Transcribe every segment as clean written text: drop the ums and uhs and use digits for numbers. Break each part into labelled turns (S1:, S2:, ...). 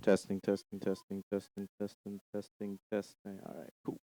S1: Testing, testing, testing, testing, testing, testing, testing. All right, cool.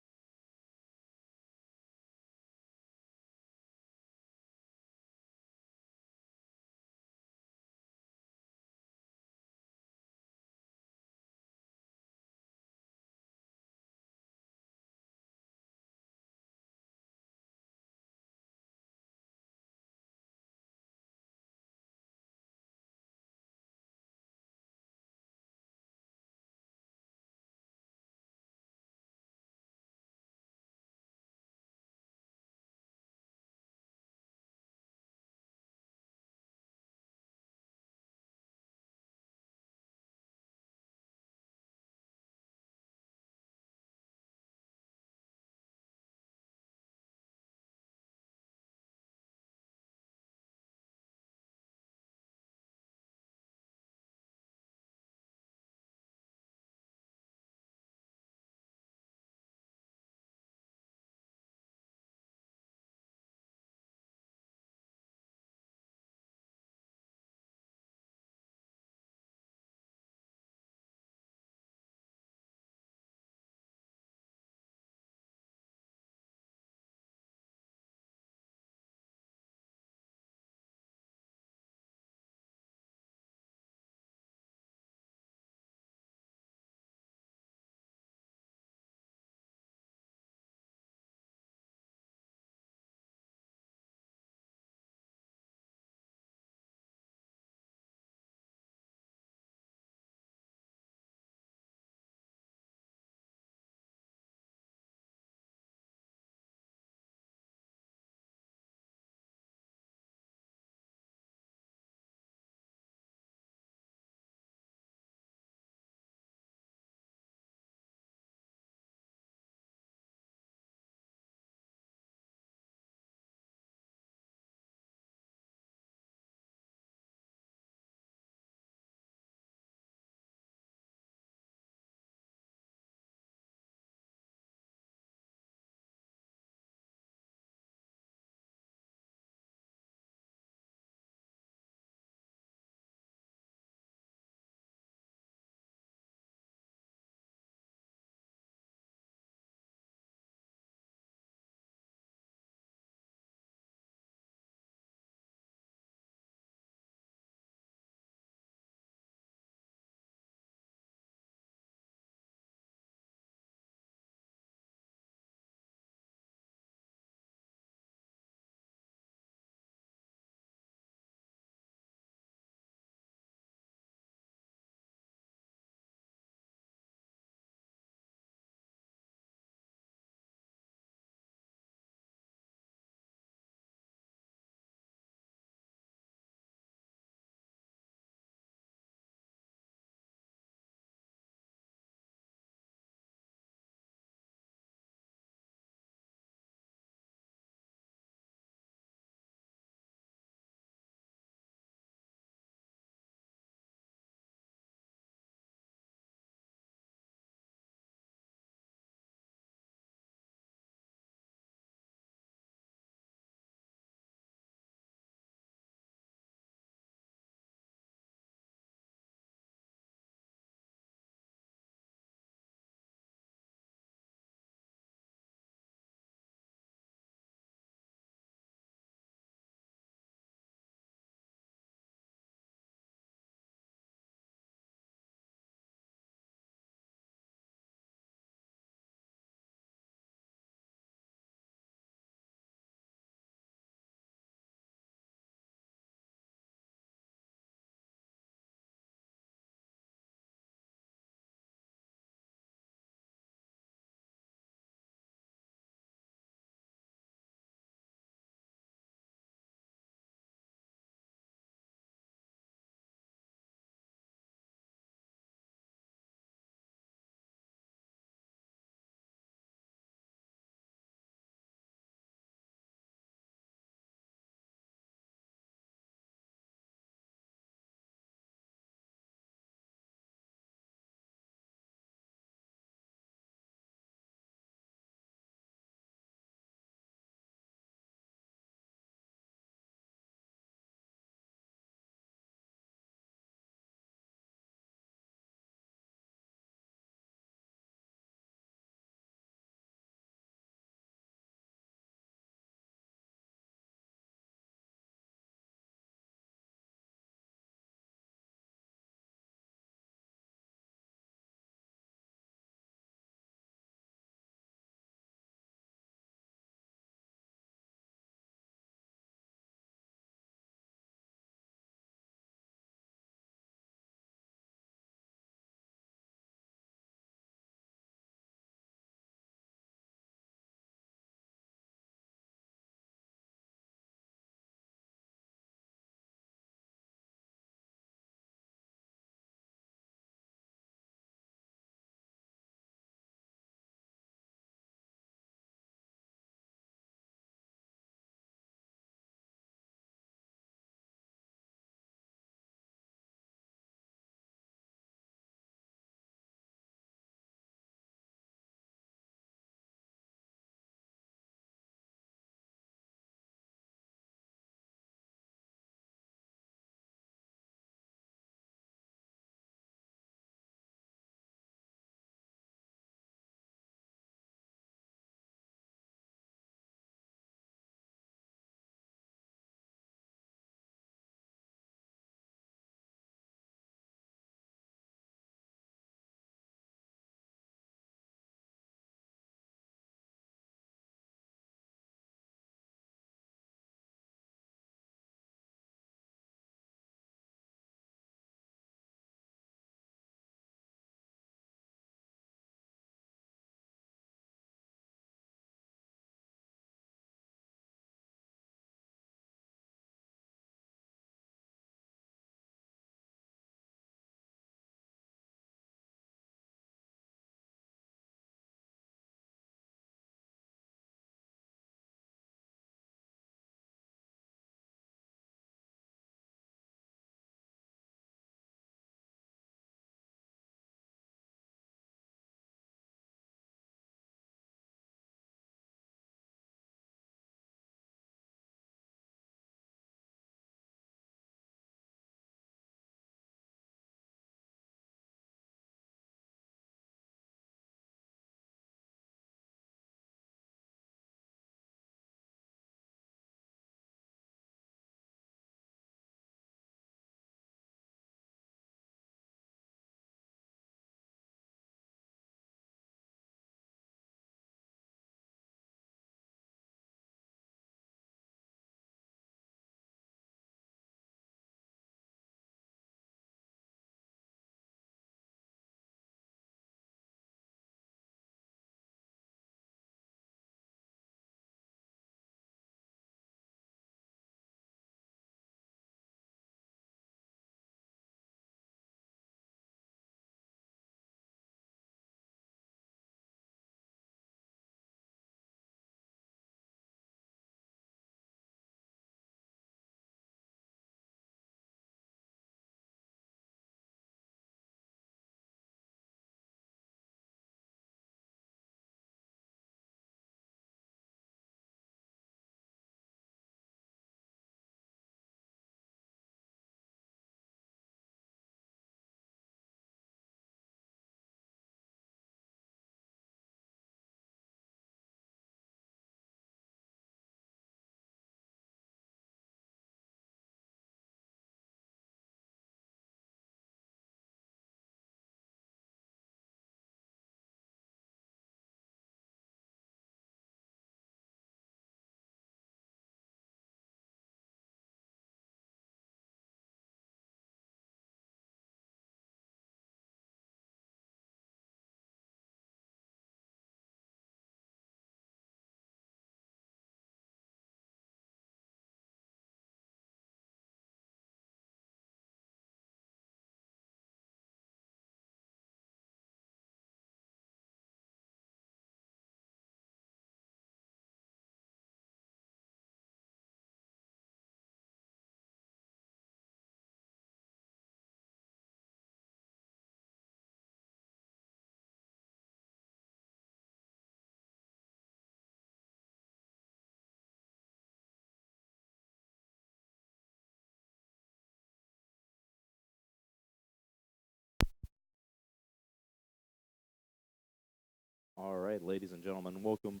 S1: All right, ladies and gentlemen, welcome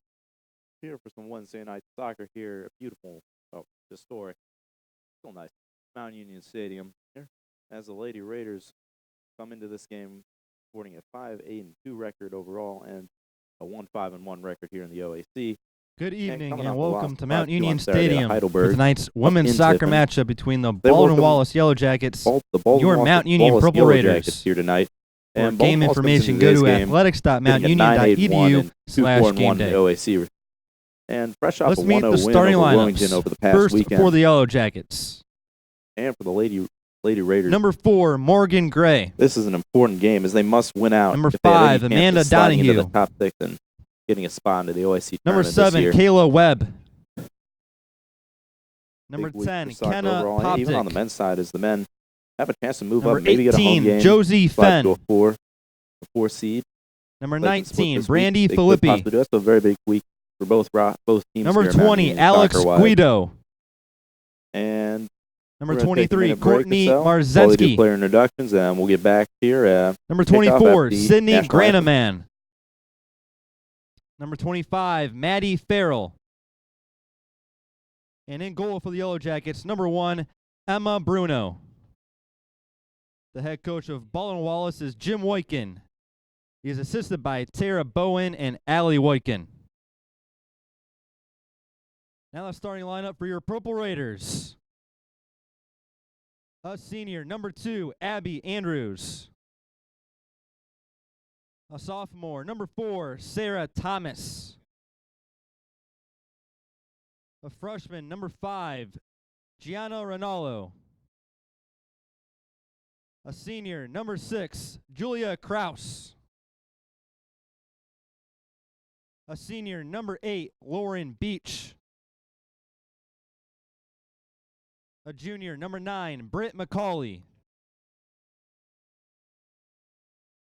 S1: here for some Wednesday night soccer here. A beautiful, historic, still nice Mount Union Stadium here as the Lady Raiders come into this game sporting a 5-8-2 record overall and a 1-5-1 record here in the OAC.
S2: Good evening
S1: coming
S2: and
S1: off the
S2: welcome
S1: loss
S2: to
S1: 5-2
S2: Mount Union
S1: on Saturday to
S2: Stadium for
S1: Heidelberg
S2: tonight's
S1: up
S2: women's
S1: in
S2: soccer
S1: Tiffin.
S2: matchup between the
S1: They
S2: Baldwin
S1: welcome
S2: Wallace Yellow Jackets,
S1: the Baldwin
S2: your
S1: Wallace
S2: Mount Union
S1: Wallace
S2: Purple
S1: Yellow
S2: Raiders.
S1: Jackets here tonight.
S2: For
S1: And
S2: game
S1: Baldwin Wallace comes
S2: information,
S1: into
S2: go
S1: this
S2: to
S1: game hitting a 9-8-1 and 2-4-1 in the
S2: athletics.mountunion.edu/gameday.
S1: OAC. And fresh off
S2: Let's
S1: a
S2: meet
S1: 1-0
S2: the
S1: win
S2: starting
S1: over Wilmington
S2: lineups.
S1: over the past
S2: First
S1: weekend.
S2: for the Yellow Jackets.
S1: And for the Lady Raiders.
S2: Number 4, Morgan Gray.
S1: This is an important game as they must win out.
S2: Number
S1: if they have
S2: 5,
S1: any chance
S2: Amanda
S1: of sliding into
S2: Donahue.
S1: the top 6 and getting a spot into the OAC
S2: Number
S1: tournament
S2: 7,
S1: this year.
S2: Kayla Webb. Number
S1: Big week
S2: 10,
S1: for soccer
S2: Kenna
S1: overall. And even on the
S2: Poptic.
S1: men's side, as the men have a chance to move
S2: Number
S1: up, maybe get a home
S2: 18,
S1: game,
S2: Josie
S1: slide to
S2: Fenn.
S1: a 4 seed.
S2: Number
S1: They can split
S2: 19,
S1: this week.
S2: Brandy
S1: They could possibly
S2: Filippi.
S1: do. That's a very big week for both teams.
S2: Number
S1: here at Mount
S2: 20,
S1: Union
S2: Alex
S1: soccer-wise.
S2: Guido.
S1: And
S2: Number
S1: we're gonna take a
S2: 23,
S1: minute break or
S2: Courtney
S1: so while they do
S2: Marzensky.
S1: player introductions, and we'll get back here.
S2: Number
S1: Kick off
S2: 24,
S1: at the
S2: Sydney
S1: national anthem.
S2: Granaman. Number 25, Maddie Farrell. And in goal for the Yellow Jackets, number 1, Emma Bruno. The head coach of Baldwin Wallace is Jim Woykin. He is assisted by Tara Bowen and Allie Woykin. Now the starting lineup for your Purple Raiders. A senior, number 2, Abby Andrews. A sophomore, number 4, Sarah Thomas. A freshman, number 5, Gianna Ronaldo. A senior, number 6, Julia Kraus. A senior, number 8, Lauren Beach. A junior, number 9, Britt McCauley.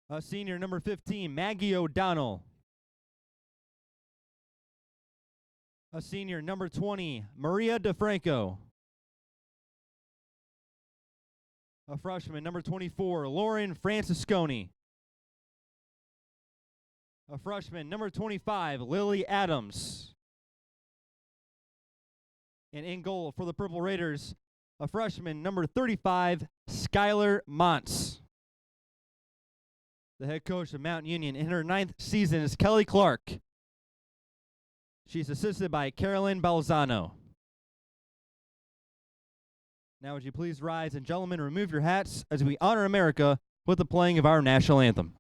S2: A senior, number 15, Maggie O'Donnell. A senior, number 20, Maria DeFranco. A freshman, number 24, Lauren Francisconi. A freshman, number 25, Lily Adams. And in goal for the Purple Raiders, a freshman, number 35, Skylar Montz. The head coach of Mount Union in her 9th season is Kelly Clark. She's assisted by Carolyn Balzano. Now would you please rise and gentlemen remove your hats as we honor America with the playing of our national anthem.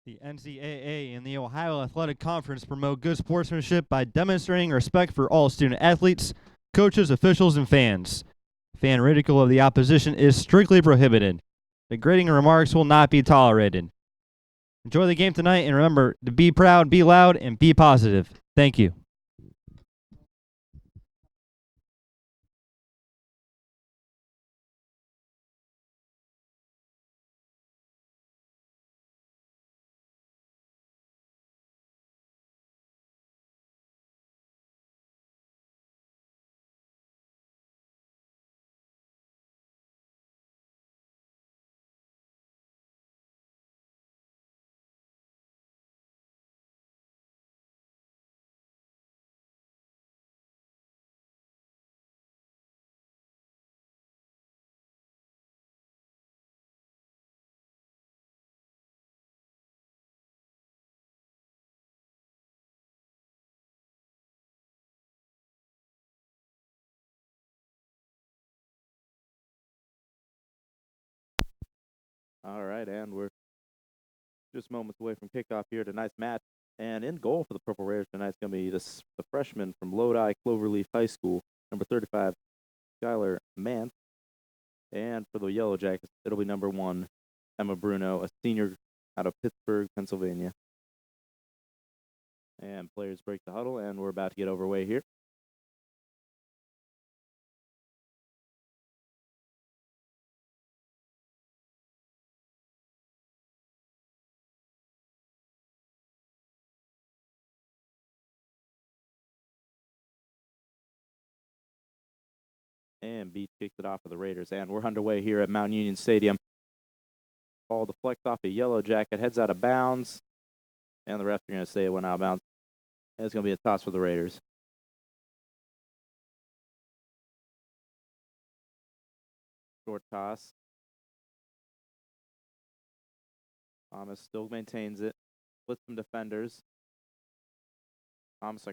S2: The NCAA and the Ohio Athletic Conference promote good sportsmanship by demonstrating respect for all student athletes, coaches, officials, and fans. Fan ridicule of the opposition is strictly prohibited. Degrading remarks will not be tolerated. Enjoy the game tonight, and remember to be proud, be loud, and be positive. Thank you.
S1: All right, and we're just moments away from kickoff here. Tonight's match. And in goal for the Purple Raiders tonight is going to be the freshman from Lodi Cloverleaf High School, number 35, Skylar Mance. And for the Yellow Jackets, it'll be number 1, Emma Bruno, a senior out of Pittsburgh, Pennsylvania. And players break the huddle, and we're about to get overway here. And Beach kicks it off for the Raiders. And we're underway here at Mount Union Stadium. Ball deflects off a Yellow Jacket, heads out of bounds. And the refs are going to say it went out of bounds. And it's going to be a toss for the Raiders. Short toss. Thomas still maintains it. Splits some defenders. Thomas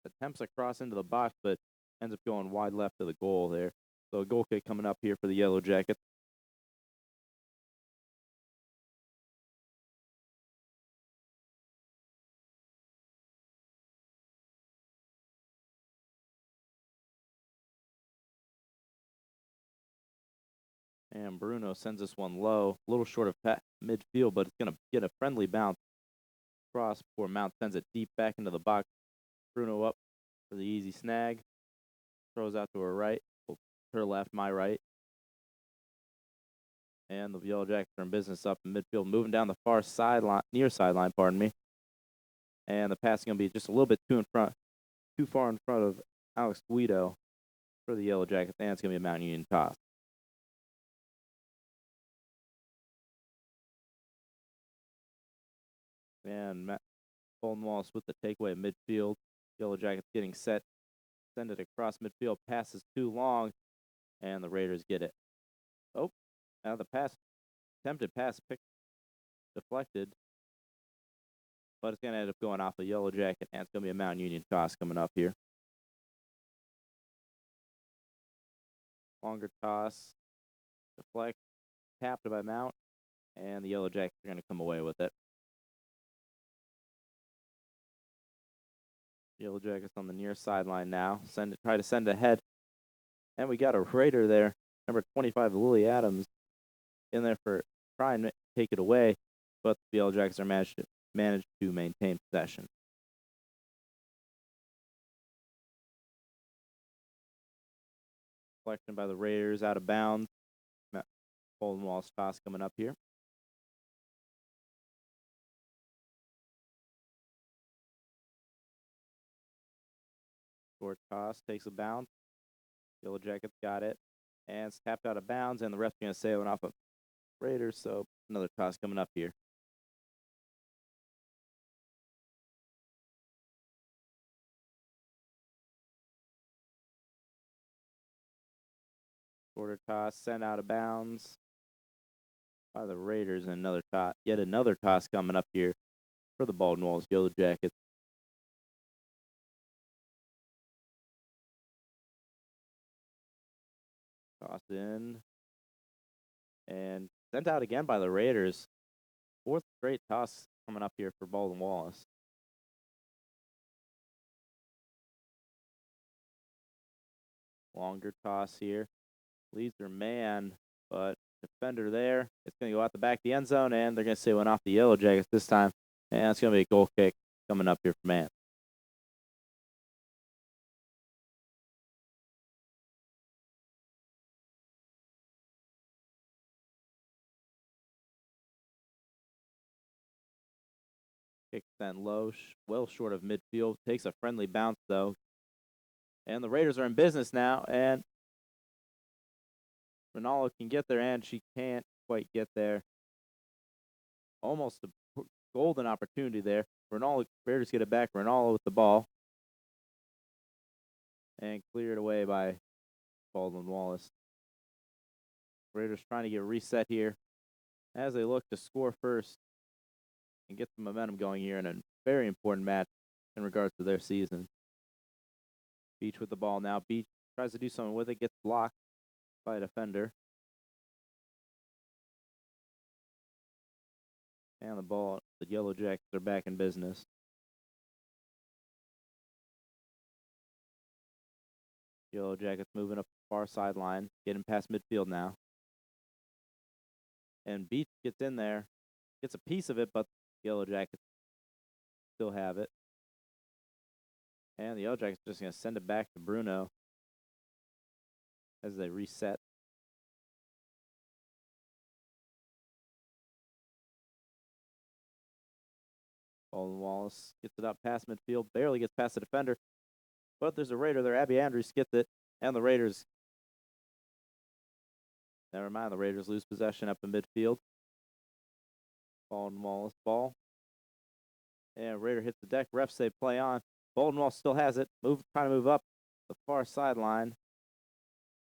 S1: attempts a cross into the box, but ends up going wide left to the goal there. So a goal kick coming up here for the Yellow Jackets. And Bruno sends this one low, a little short of midfield, but it's going to get a friendly bounce cross before Mount sends it deep back into the box. Bruno up for the easy snag. Throws out to her right, her left, my right. And the Yellow Jackets are in business up in midfield, moving down the far sideline, near sideline, pardon me. And the pass is going to be just a little bit too far in front of Alex Guido for the Yellow Jackets, and it's going to be a Mount Union toss. And Baldwin Wallace with the takeaway at midfield. Yellow Jackets getting set. Send it across midfield. Passes too long, and the Raiders get it. Oh, now the attempted pass deflected, but it's going to end up going off a Yellow Jacket, and it's going to be a Mount Union toss coming up here. Longer toss, deflect, tapped by Mount, and the Yellow Jackets are going to come away with it. Yellow Jackets on the near sideline now. Try to send ahead. And we got a Raider there, number 25, Lily Adams, in there for trying to take it away, but the Yellow Jackets are managed to maintain possession. Collection by the Raiders out of bounds. Baldwin Wallace toss coming up here. Short toss takes a bounce. Yellow Jackets got it, and it's tapped out of bounds, and the ref's going to say it went off of Raiders, so another toss coming up here. Shorter toss sent out of bounds by the Raiders, and another toss, yet another toss coming up here for the Baldwin Wallace Yellow Jackets. Toss in and sent out again by the Raiders. Fourth straight toss coming up here for Baldwin Wallace. Longer toss here. Leads their man, but defender there. It's going to go out the back of the end zone, and they're going to say it went off the Yellow Jackets this time. And it's going to be a goal kick coming up here for Man. Kick sent low, well short of midfield. Takes a friendly bounce, though. And the Raiders are in business now, and Ronaldo can get there, and she can't quite get there. Almost a golden opportunity there. Raiders get it back. Ronaldo with the ball. And cleared away by Baldwin Wallace. Raiders trying to get reset here as they look to score first and get some momentum going here in a very important match in regards to their season. Beach with the ball now. Beach tries to do something with it, gets blocked by a defender. And the Yellow Jackets are back in business. Yellow Jackets moving up the far sideline, getting past midfield now. And Beach gets in there, gets a piece of it, but Yellow Jackets still have it. And the Yellow Jackets are just going to send it back to Bruno as they reset. Baldwin Wallace gets it up past midfield, barely gets past the defender. But there's a Raider there. Abby Andrews gets it, and the Raiders. Never mind, the Raiders lose possession up in midfield. Baldwin Wallace ball. And Raider hits the deck. Refs say play on. Baldwin Wallace still has it. Trying to move up the far sideline.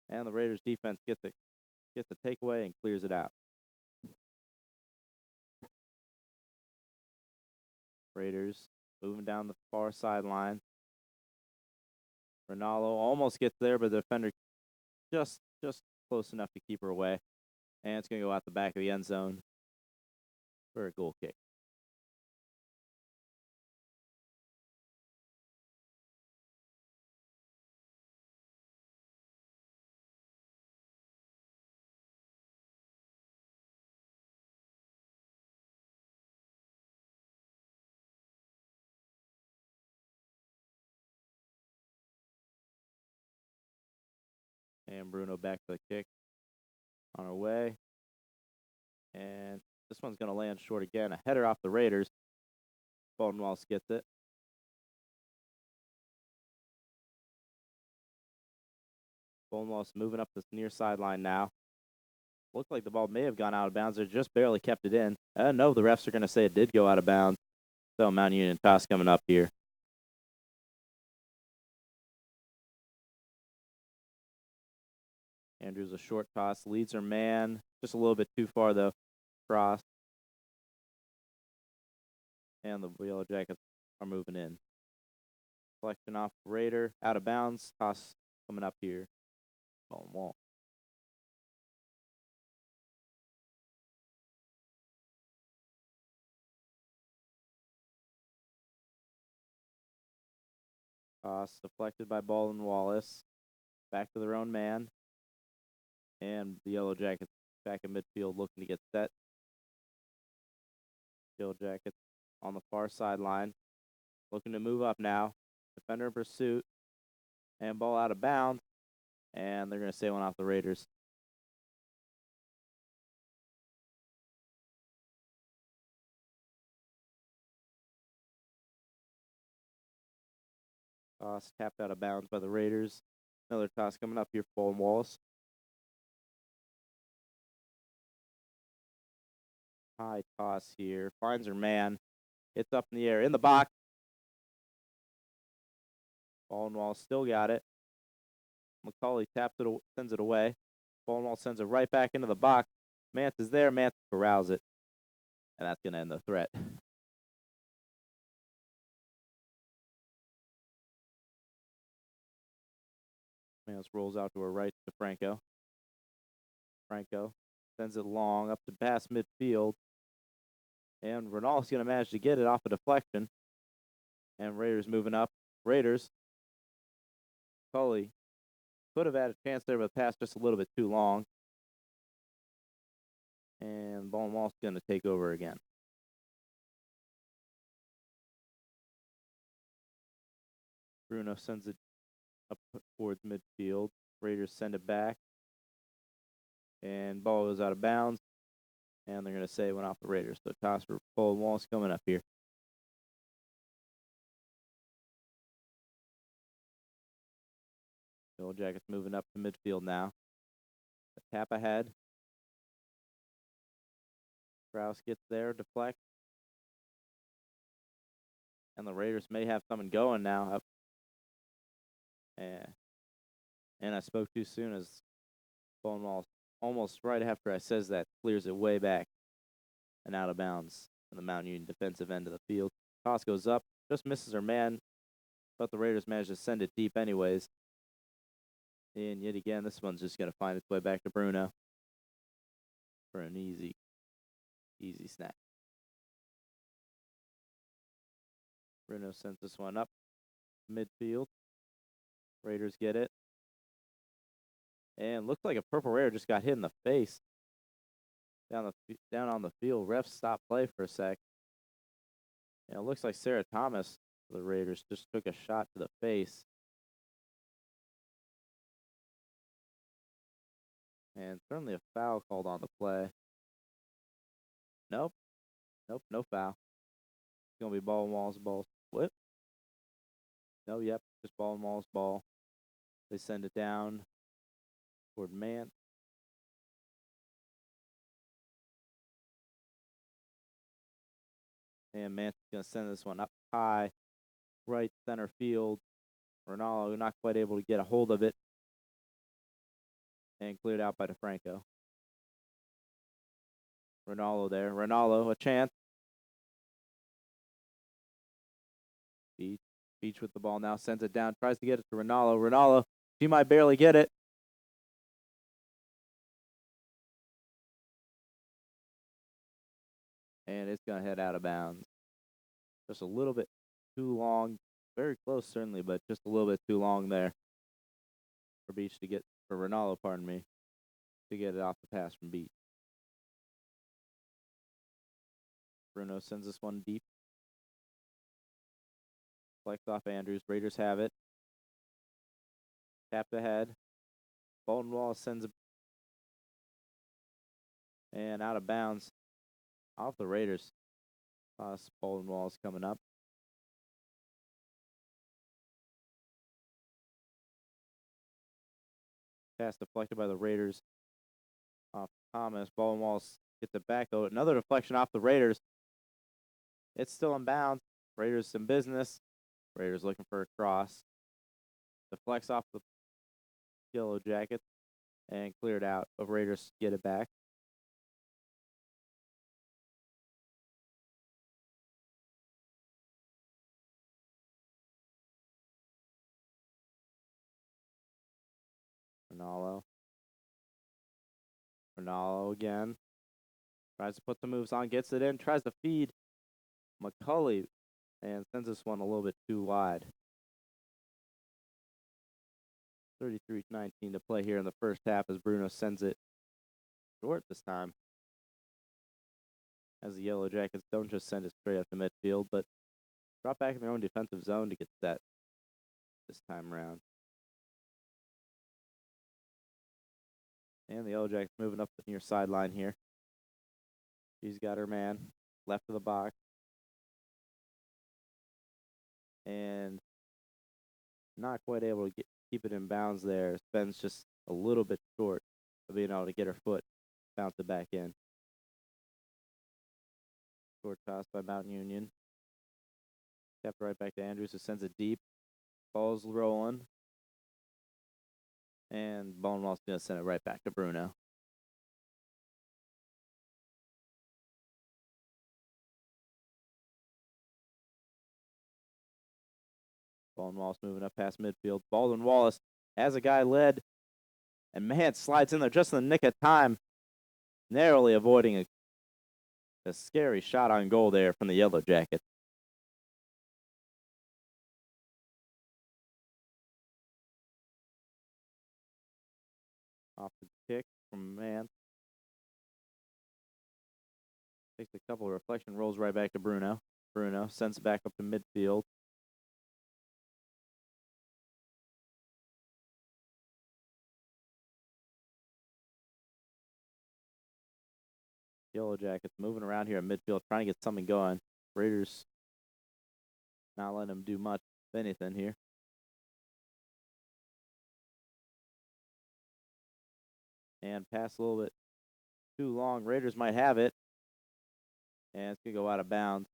S1: And the Raiders defense gets the takeaway and clears it out. Raiders moving down the far sideline. Ronaldo almost gets there, but the defender just close enough to keep her away. And it's going to go out the back of the end zone for a goal kick. And Bruno back to the kick on her way. And this one's going to land short again. A header off the Raiders. Baldwin Wallace gets it. Baldwin Wallace moving up this near sideline now. Looked like the ball may have gone out of bounds. They just barely kept it in. No, the refs are going to say it did go out of bounds. So Mount Union toss coming up here. Andrews a short toss, leads her man. Just a little bit too far, though. Cross. And the Yellow Jackets are moving in. Selection off Raider. Out of bounds. Toss coming up here. Ball and wall. Toss deflected by Baldwin Wallace. Back to their own man. And the Yellow Jackets back in midfield looking to get set. Yellow Jackets on the far sideline. Looking to move up now. Defender in pursuit. And ball out of bounds. And they're going to say one off the Raiders. Toss tapped out of bounds by the Raiders. Another toss coming up here for Baldwin Wallace. High toss here. Finds her man. It's up in the air. In the box. Baldwin Wallace still got it. McCauley taps it, sends it away. Baldwin Wallace sends it right back into the box. Mance is there. Mance corrals it. And that's going to end the threat. Mance rolls out to her right to Franco. Franco sends it long up to past midfield. And Ronaldo's going to manage to get it off a deflection. And Raiders moving up. Raiders. Cully could have had a chance there, but the pass just a little bit too long. And Baldwin Wallace going to take over again. Bruno sends it up towards midfield. Raiders send it back. And ball goes out of bounds. And they're going to say it went off the Raiders. So toss for Baldwin Wallace coming up here. Yellow Jackets moving up to midfield now. A tap ahead. Kraus gets there, deflect. And the Raiders may have someone going now. Up. And I spoke too soon as Baldwin Wallace, almost right after I says that, clears it way back and out of bounds in the Mount Union defensive end of the field. Toss goes up, just misses her man, but the Raiders manage to send it deep anyways. And yet again, this one's just going to find its way back to Bruno for an easy snap. Bruno sends this one up midfield. Raiders get it. And looks like a Purple Raider just got hit in the face. Down on the field. Refs stopped play for a sec. And it looks like Sarah Thomas, the Raiders, just took a shot to the face. And certainly a foul called on the play. Nope, no foul. It's going to be Baldwin Wallace ball split. No, yep, just Baldwin Wallace ball. They send it down toward Mant. And Mant's going to send this one up high, right center field. Ronaldo not quite able to get a hold of it. And cleared out by DeFranco. Ronaldo there. Ronaldo, a chance. Beach with the ball now, sends it down, tries to get it to Ronaldo. Ronaldo, she might barely get it. And it's going to head out of bounds. Just a little bit too long. Very close, certainly, but just a little bit too long there for Ronaldo, pardon me, to get it off the pass from Beach. Bruno sends this one deep. Flex off Andrews. Raiders have it. Tapped ahead. Baldwin Wallace sends it. And out of bounds. Off the Raiders. Baldwin Wallace coming up. Pass deflected by the Raiders. Off Thomas. Baldwin Wallace gets it back. Oh, another deflection off the Raiders. It's still in bounds. Raiders in business. Raiders looking for a cross. Deflects off the Yellow Jackets and cleared out. Of Raiders get it back. Ronaldo again. Tries to put the moves on, gets it in, tries to feed McCulley, and sends this one a little bit too wide. 33-19 to play here in the first half as Bruno sends it short this time. As the Yellow Jackets don't just send it straight up to midfield, but drop back in their own defensive zone to get set this time around. And the Yellow Jackets moving up the near sideline here. She's got her man left of the box. And not quite able to keep it in bounds there. Ben's just a little bit short of being able to get her foot, bounce it back in. Short toss by Mountain Union. Kept right back to Andrews, who sends it deep. Ball's rolling. And Bonewall's going to send it right back to Bruno. Baldwin Wallace moving up past midfield. Baldwin Wallace has a guy led. And man slides in there just in the nick of time. Narrowly avoiding a scary shot on goal there from the Yellow Jacket. Off the kick from man. Takes a couple of reflection, rolls right back to Bruno. Bruno sends it back up to midfield. Yellow Jackets moving around here at midfield, trying to get something going. Raiders not letting them do much, if anything, here. And pass a little bit too long. Raiders might have it. And it's going to go out of bounds.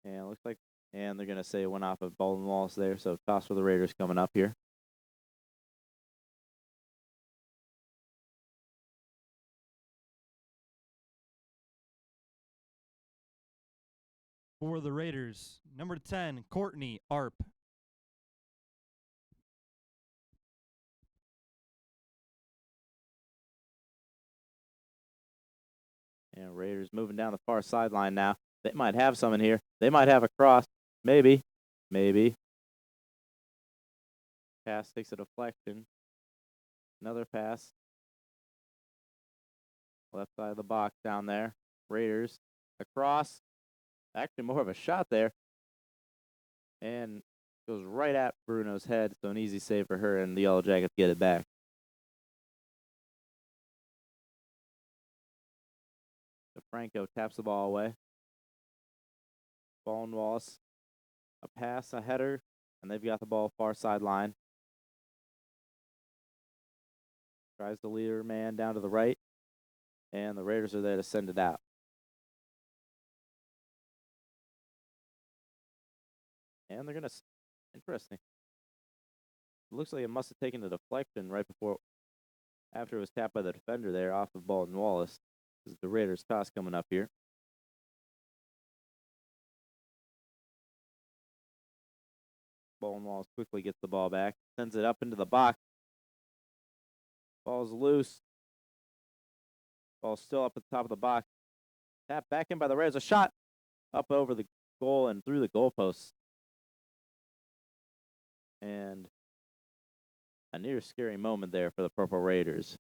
S1: And it looks like, and they're going to say it went off of Baldwin Wallace there. So toss for the Raiders coming up here.
S2: For the Raiders, number 10, Courtney Arp.
S1: And Raiders moving down the far sideline now. They might have someone here. They might have a cross. Maybe. Maybe. Pass takes a deflection. Another pass. Left side of the box down there. Raiders. Across. Actually, more of a shot there. And goes right at Bruno's head. So an easy save for her, and the Yellow Jackets get it back. DeFranco taps the ball away. Baldwin, Wallace. A pass, a header, and they've got the ball far sideline. Tries the leader man down to the right, and the Raiders are there to send it out. And they're going to, interesting. It looks like it must have taken a deflection right before, after it was tapped by the defender there off of Baldwin Wallace. This is the Raiders toss coming up here. Baldwin Wallace quickly gets the ball back, sends it up into the box. Ball's loose. Ball's still up at the top of the box. Tap back in by the Raiders. A shot up over the goal and through the goalposts. And a near scary moment there for the Purple Raiders.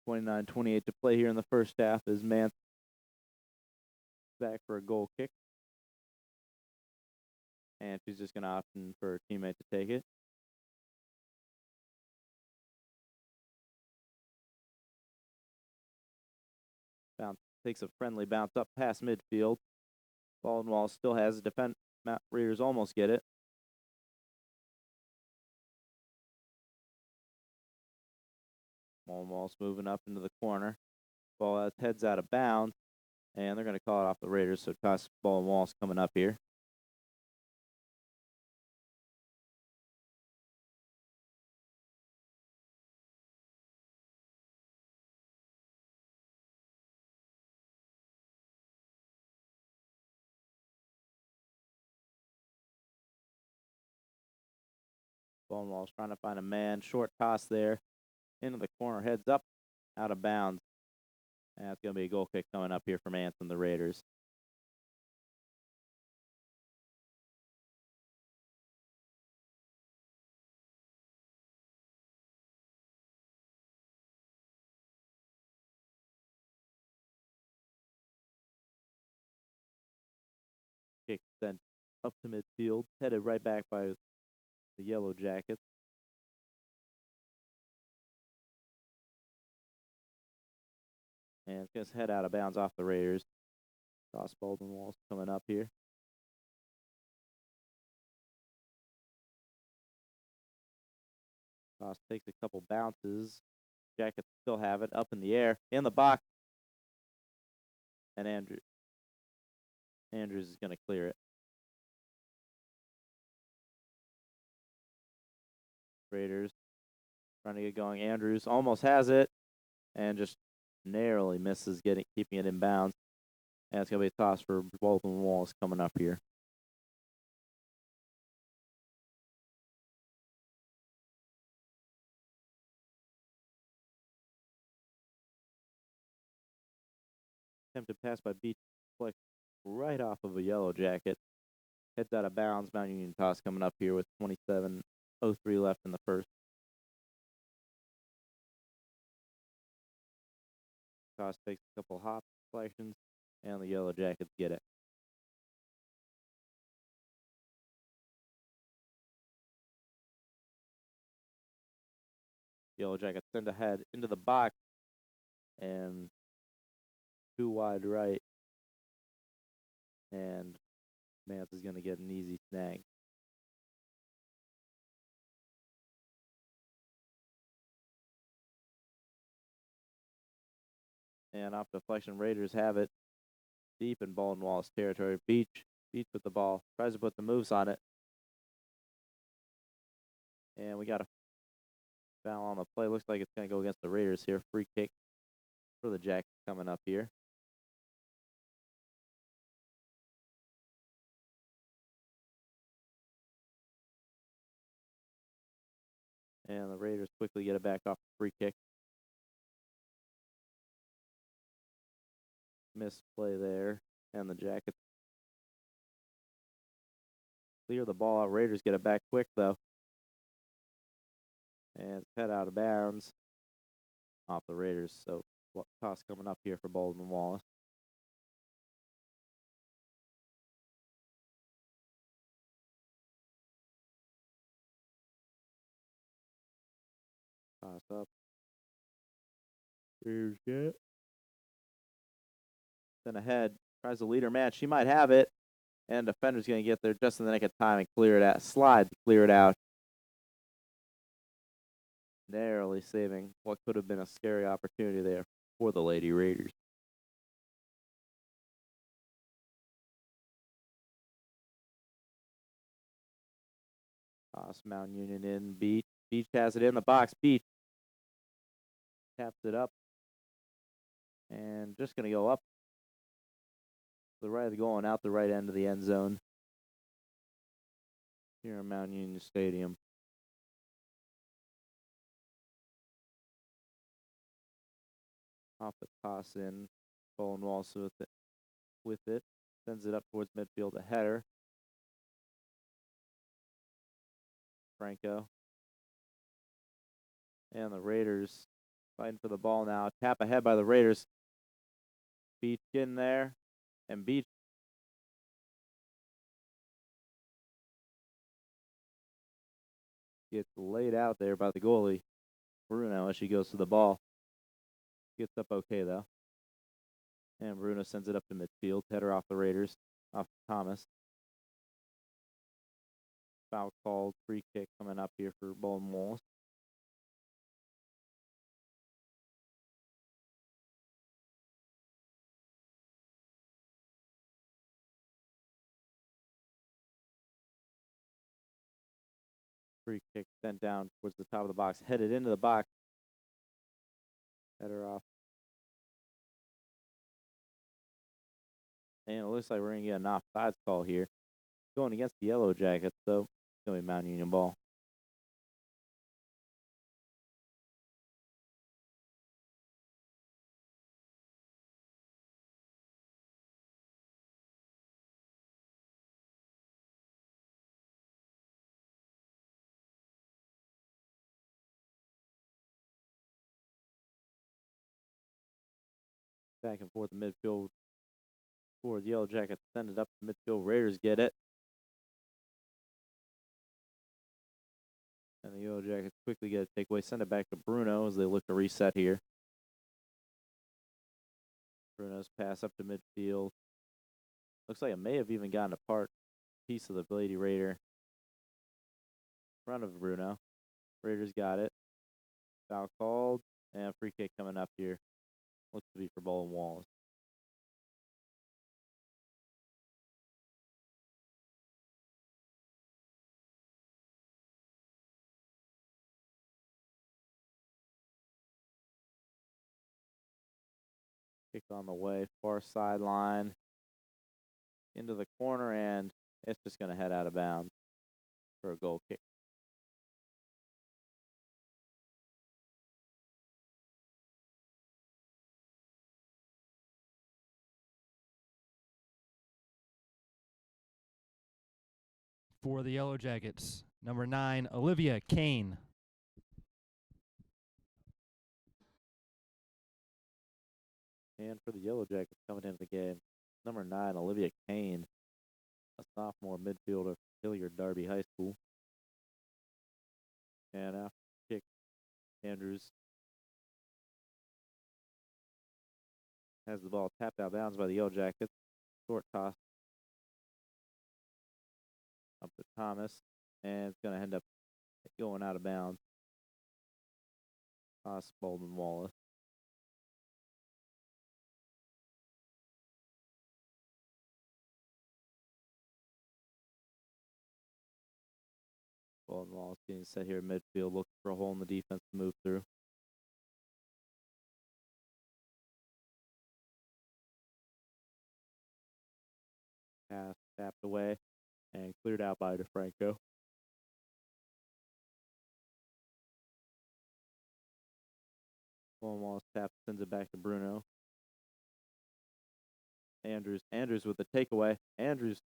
S1: 29-28 to play here in the first half as Mance back for a goal kick. And she's just going to opt in for her teammate to take it. Bounce, takes a friendly bounce up past midfield. Baldwin Wallace still has a defense. Raiders almost get it. Baldwin Wallace moving up into the corner. Ball heads out of bounds. And they're going to call it off the Raiders, so toss Baldwin Wallace coming up here. Baldwin Wallace trying to find a man. Short toss there. Into the corner. Heads up. Out of bounds. And that's going to be a goal kick coming up here from Anson, the Raiders. Kick sent up to midfield. Headed right back by the Yellow Jackets. And it's going to head out of bounds off the Raiders. Toss Baldwin Wallace coming up here. Toss takes a couple bounces. Jackets still have it up in the air. In the box. And Andrews is going to clear it. Raiders trying to get going. Andrews almost has it. And just narrowly misses keeping it in bounds. And it's going to be a toss for Baldwin Wallace coming up here. Attempted pass by Beach, like right off of a Yellow Jacket. Heads out of bounds. Mount Union toss coming up here with 27:03 left in the first. Toss takes a couple hop deflections, and the Yellow Jackets get it. Yellow Jackets send ahead into the box, and too wide right. And Mance is going to get an easy snag. And off deflection, Raiders have it deep in Baldwin Wallace territory. Beach with the ball. Tries to put the moves on it. And we got a foul on the play. Looks like it's going to go against the Raiders here. Free kick for the Jackets coming up here. And the Raiders quickly get it back off the free kick. misplay there, and the Jackets clear the ball out. Raiders get it back quick, though. And it's head out of bounds off the Raiders. So toss coming up here for Baldwin Wallace. Toss up. Raiders get it. Then ahead. Tries to leader man. She might have it. And defender's going to get there just in the nick of time and clear it out. Slide to clear it out. Narrowly saving what could have been a scary opportunity there for the Lady Raiders. Toss Mount Union in. Beach. Beach has it in the box. Beach taps it up. And just going to go up the right of the goal and out the right end of the end zone here in Mount Union Stadium. Off the toss in. Baldwin Wallace with it. Sends it up towards midfield. A header. Franco. And the Raiders fighting for the ball now. Tap ahead by the Raiders. Beach in there. And Beach gets laid out there by the goalie, Bruno, as she goes to the ball. Gets up okay, though. And Bruno sends it up to midfield. Header off the Raiders. Off Thomas. Foul called. Free kick coming up here for Baldwin Wallace. Free kick sent down towards the top of the box. Headed into the box. Header off. And it looks like we're going to get an offsides call here. Going against the Yellow Jackets, so it's going to be Mount Union ball. Back and forth in midfield for the Yellow Jackets. Send it up to midfield. Raiders get it. And the Yellow Jackets quickly get a takeaway. Send it back to Bruno as they look to reset here. Bruno's pass up to midfield. Looks like it may have even gotten a piece of the Lady Raider. In front of Bruno. Raiders got it. Foul called. And free kick coming up here. Looks to be for Baldwin Wallace. Kick on the way, far sideline, into the corner, and it's just going to head out of bounds for a goal kick.
S2: For the Yellow Jackets, number 9, Olivia Kane.
S1: And for the Yellow Jackets coming into the game, number 9, Olivia Kane, a sophomore midfielder from Hilliard Darby High School. And after kick, Andrews has the ball tapped out of bounds by the Yellow Jackets. Short toss up to Thomas, and it's going to end up going out of bounds. Toss Baldwin Wallace. Baldwin Wallace getting set here in midfield, looking for a hole in the defense to move through. Pass tapped away and cleared out by DeFranco. Baldwin Wallace taps, sends it back to Bruno. Andrews with the takeaway. Andrews.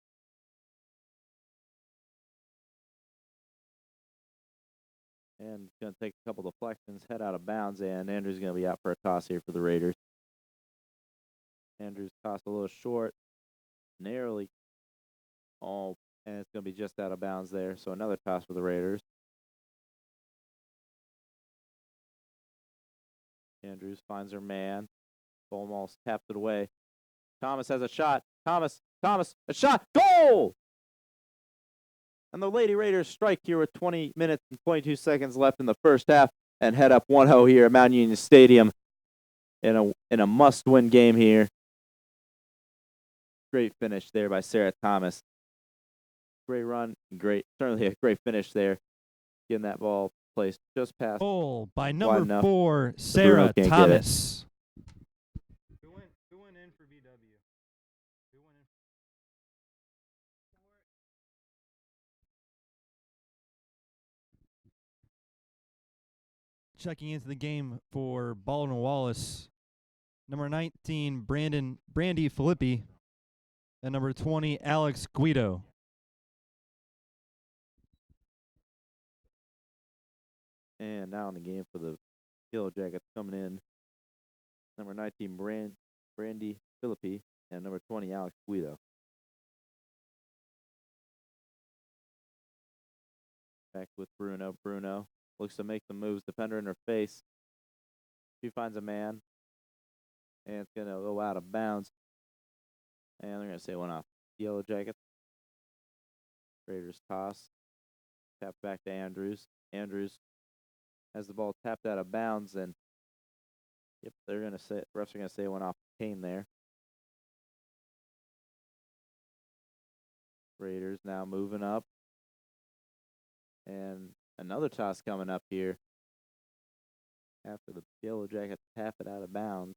S1: And going to take a couple deflections, head out of bounds, and Andrews going to be out for a toss here for the Raiders. Andrews tossed a little short, narrowly. Oh, and it's going to be just out of bounds there. So another toss for the Raiders. Andrews finds her man. Almost tapped it away. Thomas has a shot. Thomas, a shot. Goal! And the Lady Raiders strike here with 20 minutes and 22 seconds left in the first half and head up 1-0 here at Mount Union Stadium in a must-win game here. Great finish there by Sarah Thomas. Great run, certainly a great finish there. Getting that ball placed just past.
S2: Goal by number 4, Sarah Thomas. Who went in for VW? Checking into the game for Baldwin Wallace, number 19, Brandy Filippi, and number 20, Alex Guido.
S1: And now in the game for the Yellow Jackets coming in, number 19, Brandy Filippi, and number 20, Alex Guido. Back with Bruno. Bruno looks to make some moves. Defender in her face. She finds a man. And it's going to go out of bounds. And they're going to say one off. Yellow Jackets. Raiders toss. Tap back to Andrews. Andrews has the ball tapped out of bounds. And yep, they're going to say, refs are going to say one off Kane there. Raiders now moving up. And another toss coming up here after the Yellow Jackets tap it out of bounds.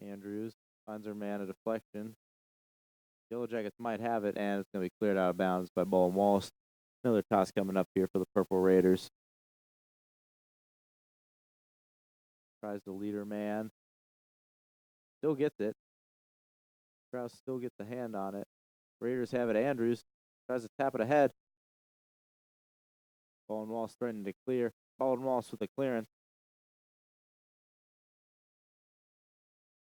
S1: Andrews finds her man a deflection. Yellow Jackets might have it, and it's going to be cleared out of bounds by Baldwin Wallace. Another toss coming up here for the Purple Raiders. Tries to lead her man. Still gets it. Krause still gets the hand on it. Raiders have it. Andrews tries to tap it ahead. Baldwin Wallace threatening to clear. Baldwin Wallace with the clearance.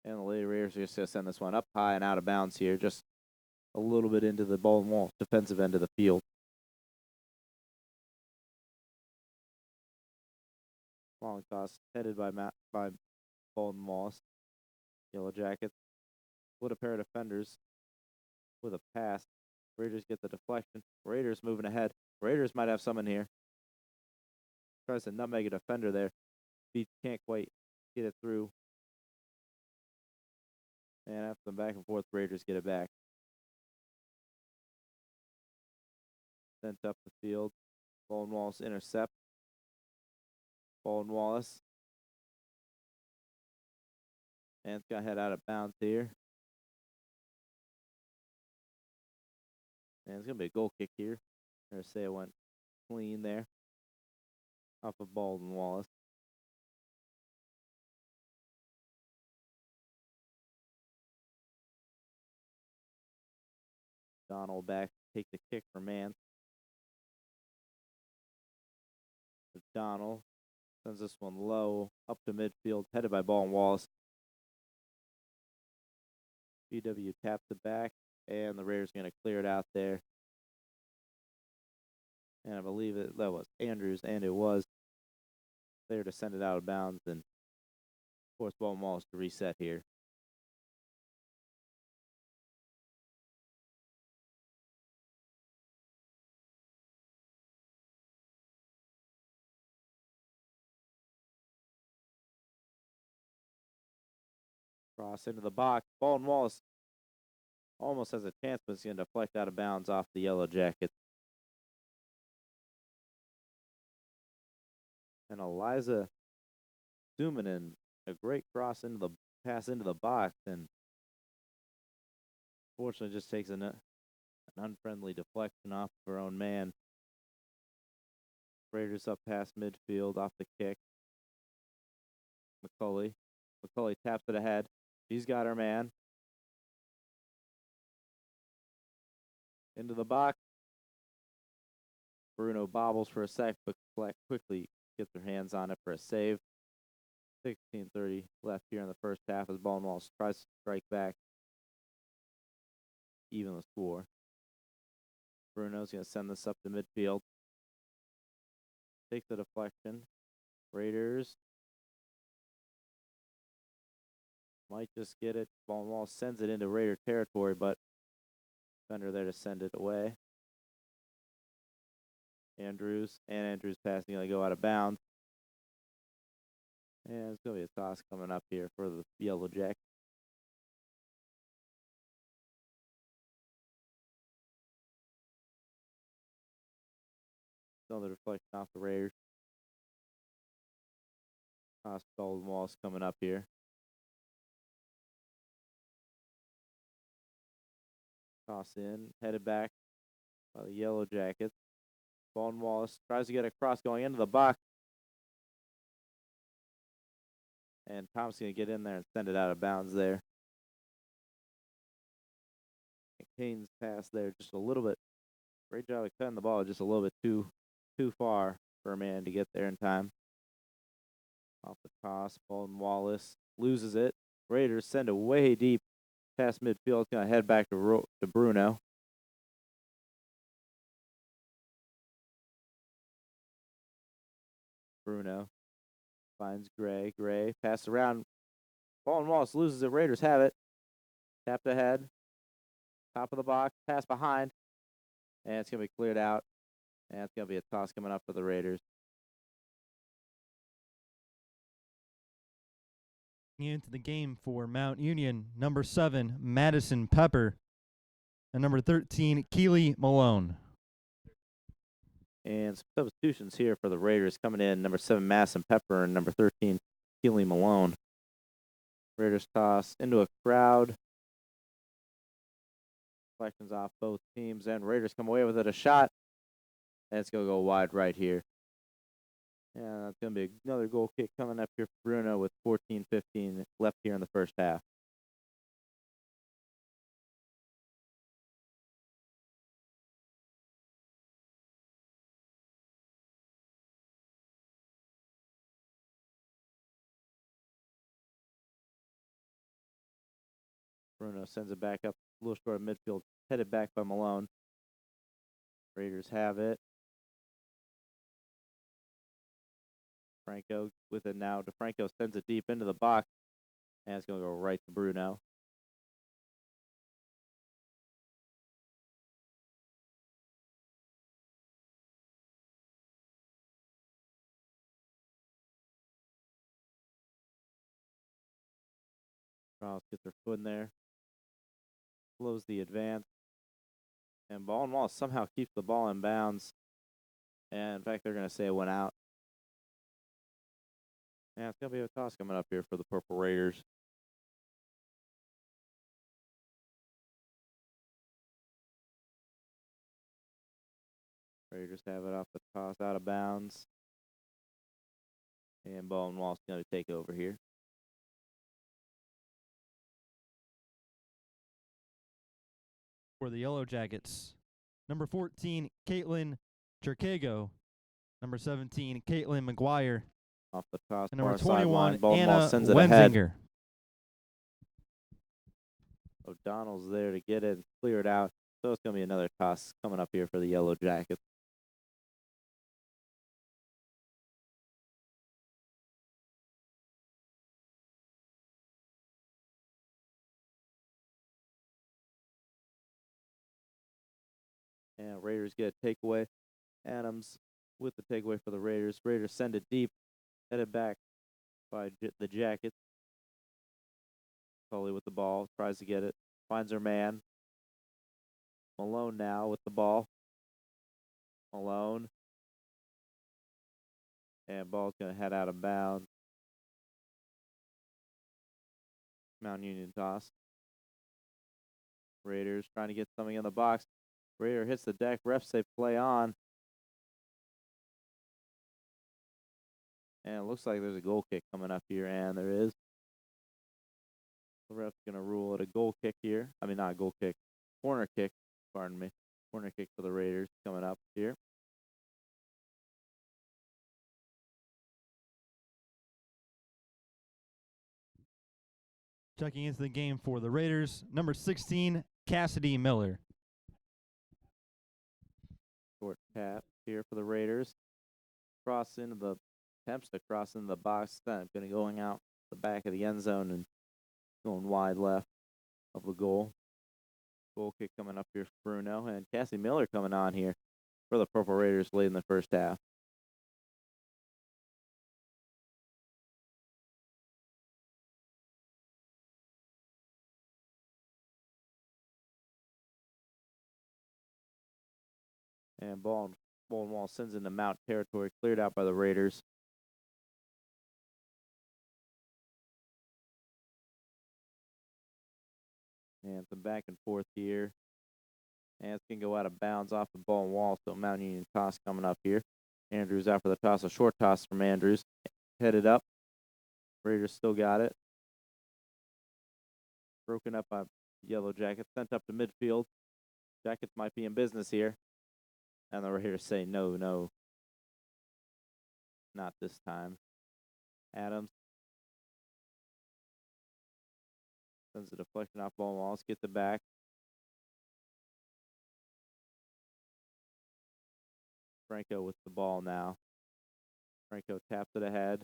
S1: And the Lady Raiders are just going to send this one up high and out of bounds here. Just a little bit into the Baldwin Wallace defensive end of the field. Long toss headed by Baldwin Wallace. Yellow Jackets. Split a pair of defenders with a pass. Raiders get the deflection. Raiders moving ahead. Raiders might have someone here. Tries to nutmeg a defender there. Beats can't quite get it through. And after the back and forth, Raiders get it back. Sent up the field. Baldwin Wallace intercept. Baldwin Wallace. And it's got to head out of bounds here. And it's going to be a goal kick here. I'm going to say it went clean there. Off of Baldwin Wallace. Donald back to take the kick for man. Donald sends this one low up to midfield, headed by Baldwin Wallace. BW taps it back, and the Raiders going to clear it out there. And I believe that was Andrews, and it was there to send it out of bounds, and force Baldwin Wallace to reset here. Cross into the box. Baldwin Wallace almost has a chance, but it's going to deflect out of bounds off the Yellow Jackets. And Eliza zooming in a great pass into the box, and fortunately just takes an unfriendly deflection off of her own man. Raiders up past midfield off the kick. McCulley taps it ahead. She's got her man. Into the box. Bruno bobbles for a sec, but quickly gets their hands on it for a save. 16:30 left here in the first half as Baldwin tries to strike back. Even the score. Bruno's going to send this up to midfield. Takes the deflection. Raiders might just get it. Baldwin sends it into Raider territory, but defender there to send it away. Andrews passing going to go out of bounds. And it's going to be a toss coming up here for the Yellow Jack. Another deflection off the Raiders. Toss Baldwin coming up here. Toss in, headed back by the Yellow Jackets. Baldwin Wallace tries to get across going into the box. And Thompson's going to get in there and send it out of bounds there. And Kane's pass there just a little bit. Great job of cutting the ball just a little bit too far for a man to get there in time. Off the toss, Baldwin Wallace loses it. Raiders send it way deep past midfield. It's going to head back to Bruno. Bruno finds Gray. Gray pass around. Baldwin Wallace loses it. Raiders have it. Tapped ahead. Top of the box. Pass behind. And it's going to be cleared out. And it's going to be a toss coming up for the Raiders.
S2: Into the game for Mount Union, number 7, Madison Pepper, and number 13, Keely Malone.
S1: And some substitutions here for the Raiders coming in. Number 7, Madison Pepper, and number 13, Keely Malone. Raiders toss into a crowd. Reflections off both teams, and Raiders come away with it. A shot, and it's going to go wide right here. And that's going to be another goal kick coming up here for Bruno with 14:15 left here in the first half. Bruno sends it back up a little short of midfield, headed back by Malone. Raiders have it. Franco with it now. DeFranco sends it deep into the box, and it's going to go right to Bruno. Rouse gets their foot in there. Blows the advance. And Baldwin Wallace somehow keeps the ball in bounds. And in fact, they're going to say it went out. Yeah, it's going to be a toss coming up here for the Purple Raiders. Raiders have it off the toss, out of bounds. And Baldwin Wallace going to take over here.
S2: For the Yellow Jackets, number 14, Caitlin Cherkago, number 17, Caitlin McGuire,
S1: Off the toss,
S2: and number
S1: far
S2: 21,
S1: sideline. Baldwin
S2: Anna
S1: Wallace sends it ahead.
S2: Wenzinger.
S1: O'Donnell's there to get it and clear it out. So it's going to be another toss coming up here for the Yellow Jackets. And Raiders get a takeaway. Adams with the takeaway for the Raiders. Raiders send it deep, headed back by the Jackets. Foley with the ball, tries to get it, finds her man. Malone now with the ball. Malone. And ball's going to head out of bounds. Mount Union toss. Raiders trying to get something in the box. Raider hits the deck. Refs say play on. And it looks like there's a goal kick coming up here, and there is. The ref's going to rule it a goal kick here. I mean, not a goal kick. Corner kick, pardon me. Corner kick for the Raiders coming up here.
S2: Checking into the game for the Raiders, number 16, Cassidy Miller.
S1: Short tap here for the Raiders. Cross into the attempts to cross into the box. Going to going out the back of the end zone and going wide left of the goal. Goal kick coming up here for Bruno, and Cassie Miller coming on here for the Purple Raiders late in the first half. And ball and wall sends into Mount territory, cleared out by the Raiders. And some back and forth here. And it's going to go out of bounds off the ball and wall, so Mount Union toss coming up here. Andrews out for the toss, a short toss from Andrews. Headed up. Raiders still got it. Broken up by Yellow Jackets, sent up to midfield. Jackets might be in business here. And the Raiders say, no, not this time. Adams sends a deflection off ball and Wallace, gets it back. Franco with the ball now. Franco taps it ahead.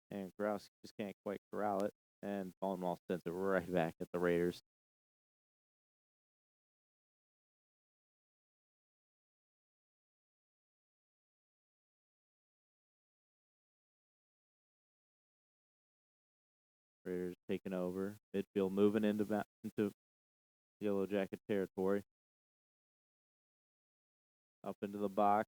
S1: And Grouse just can't quite corral it. And Baldwin sends it right back at the Raiders. Raiders taking over. Midfield moving into Yellow Jacket territory. Up into the box.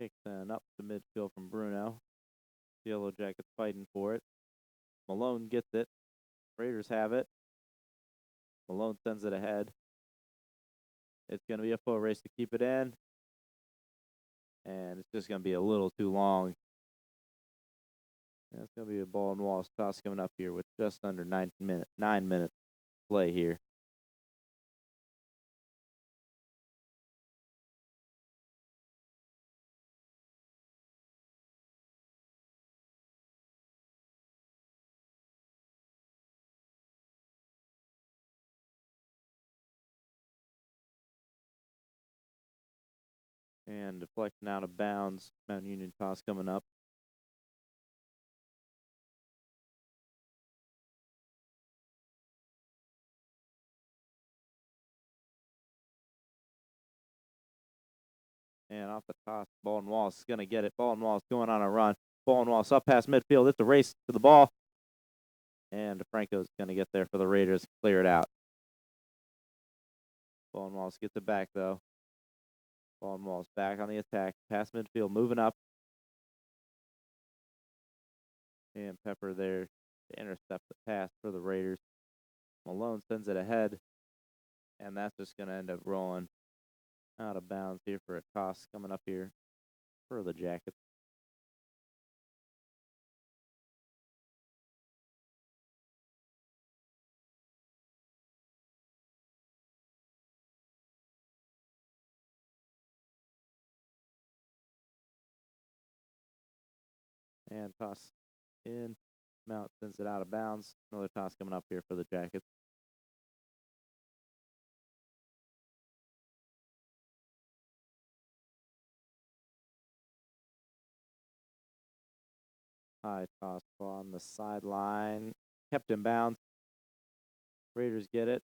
S1: Kicks up to midfield from Bruno. Yellow Jackets fighting for it. Malone gets it. Raiders have it. Malone sends it ahead. It's going to be a foot race to keep it in. And it's just going to be a little too long. That's going to be a ball and Wallace toss coming up here with just under 9 minutes play here. And deflection out of bounds. Mount Union toss coming up. And off the toss, ball and Wallace is going to get it. Ball and Wallace going on a run. Ball and Wallace up past midfield. It's a race to the ball. And DeFranco's going to get there for the Raiders. Clear it out. Ball and Wallace gets it back, though. Ball and Wallace back on the attack. Past midfield, moving up. And Pepper there to intercept the pass for the Raiders. Malone sends it ahead. And that's just going to end up rolling out of bounds here for a toss coming up here for the Jackets. And toss in. Mount sends it out of bounds. Another toss coming up here for the Jackets. High toss ball on the sideline. Kept in bounds. Raiders get it.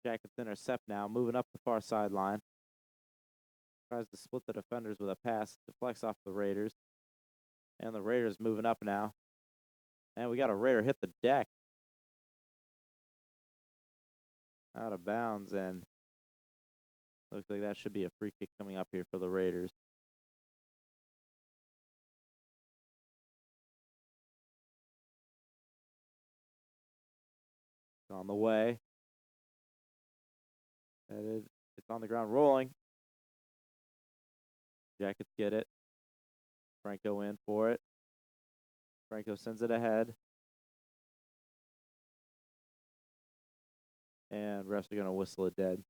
S1: Jackets intercept now. Moving up the far sideline. Tries to split the defenders with a pass. Deflects off the Raiders. And the Raiders moving up now. And we got a Raider hit the deck. Out of bounds. And looks like that should be a free kick coming up here for the Raiders. On the way. Headed. It's on the ground rolling. Jackets get it. Franco in for it. Franco sends it ahead. And refs are going to whistle it dead.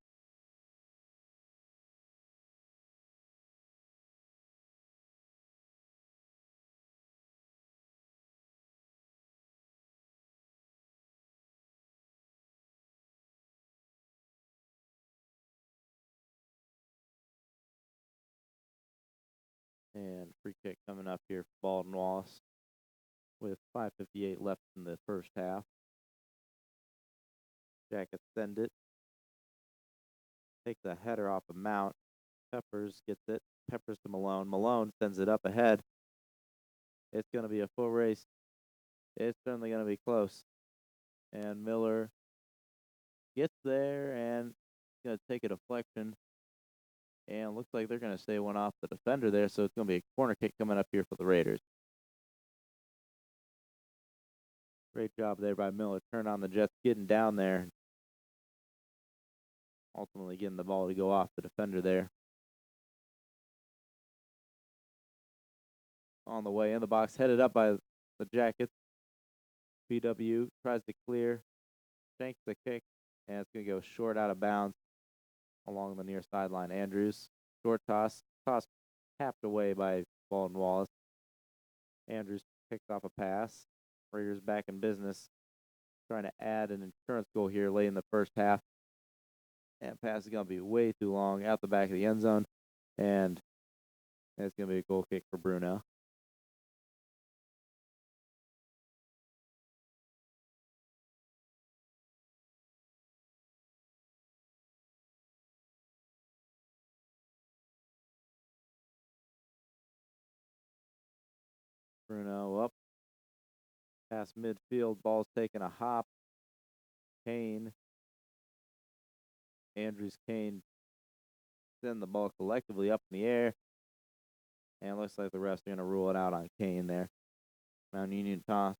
S1: And free kick coming up here for Baldwin Wallace with 5:58 left in the first half. Jackets send it. Take the header off of Mount. Peppers gets it. Peppers to Malone. Malone sends it up ahead. It's going to be a full race. It's certainly going to be close. And Miller gets there and going to take a deflection. And looks like they're going to stay one off the defender there, so it's going to be a corner kick coming up here for the Raiders. Great job there by Miller. Turn on the Jets, getting down there. Ultimately getting the ball to go off the defender there. On the way in the box, headed up by the Jackets. BW tries to clear, shanks the kick, and it's going to go short out of bounds along the near sideline. Andrews, short toss tapped away by Baldwin Wallace. Andrews picked off a pass. Raiders back in business, trying to add an insurance goal here late in the first half. And pass is going to be way too long out the back of the end zone, and it's going to be a goal kick for Bruno. Bruno up. Past midfield, ball's taking a hop. Kane. Andrews, Kane send the ball collectively up in the air. And it looks like the refs are going to rule it out on Kane there. Mount Union toss.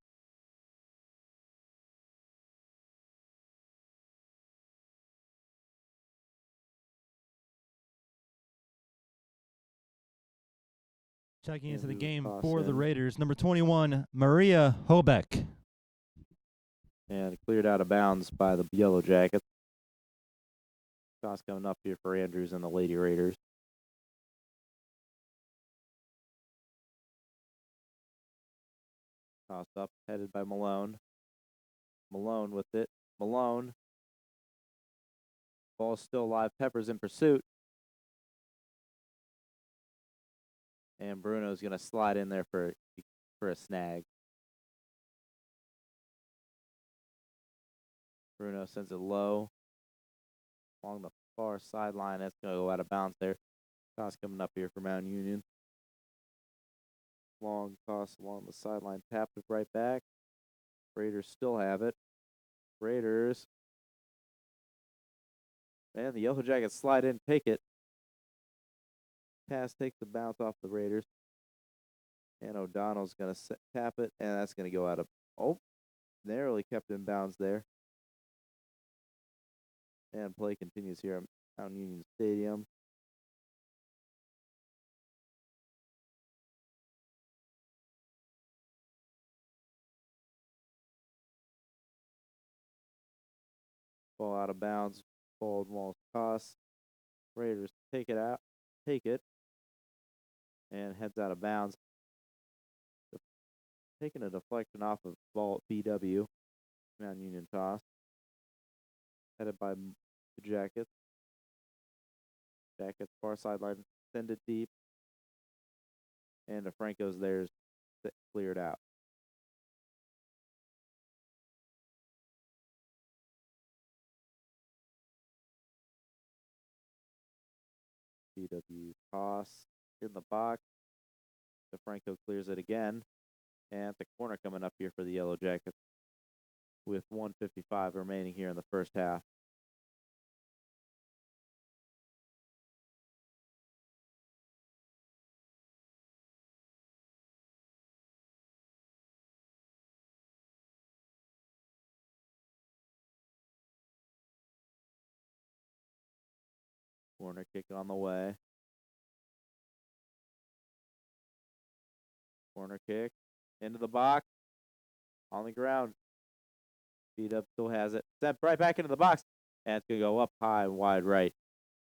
S2: Checking into the
S1: Andrews
S2: game
S1: toss
S2: for the
S1: in.
S2: Raiders, number 21, Maria Hobeck.
S1: And cleared out of bounds by the Yellow Jackets. Toss coming up here for Andrews and the Lady Raiders. Toss up, headed by Malone. Malone with it. Malone. Ball's still alive. Peppers in pursuit. And Bruno's going to slide in there for a snag. Bruno sends it low along the far sideline. That's going to go out of bounds there. Toss coming up here for Mount Union. Long toss along the sideline. Tapped it right back. Raiders still have it. Raiders. And the Yellow Jackets slide in, take it. Pass takes the bounce off the Raiders. And O'Donnell's going to tap it, and that's going to go out of... Oh, narrowly kept in bounds there. And play continues here at Mount Union Stadium. Ball out of bounds. Baldwin Wallace toss. Raiders take it, and heads out of bounds. Taking a deflection off of ball at BW. Mount Union toss. Headed by the Jackets. Jackets far sideline, send it deep. And DeFranco's there's cleared out. BW toss in the box. DeFranco clears it again. And the corner coming up here for the Yellow Jackets with 1:55 remaining here in the first half. Corner kick on the way. Corner kick into the box. On the ground. B-Dub still has it. Sent right back into the box. And it's going to go up high and wide right.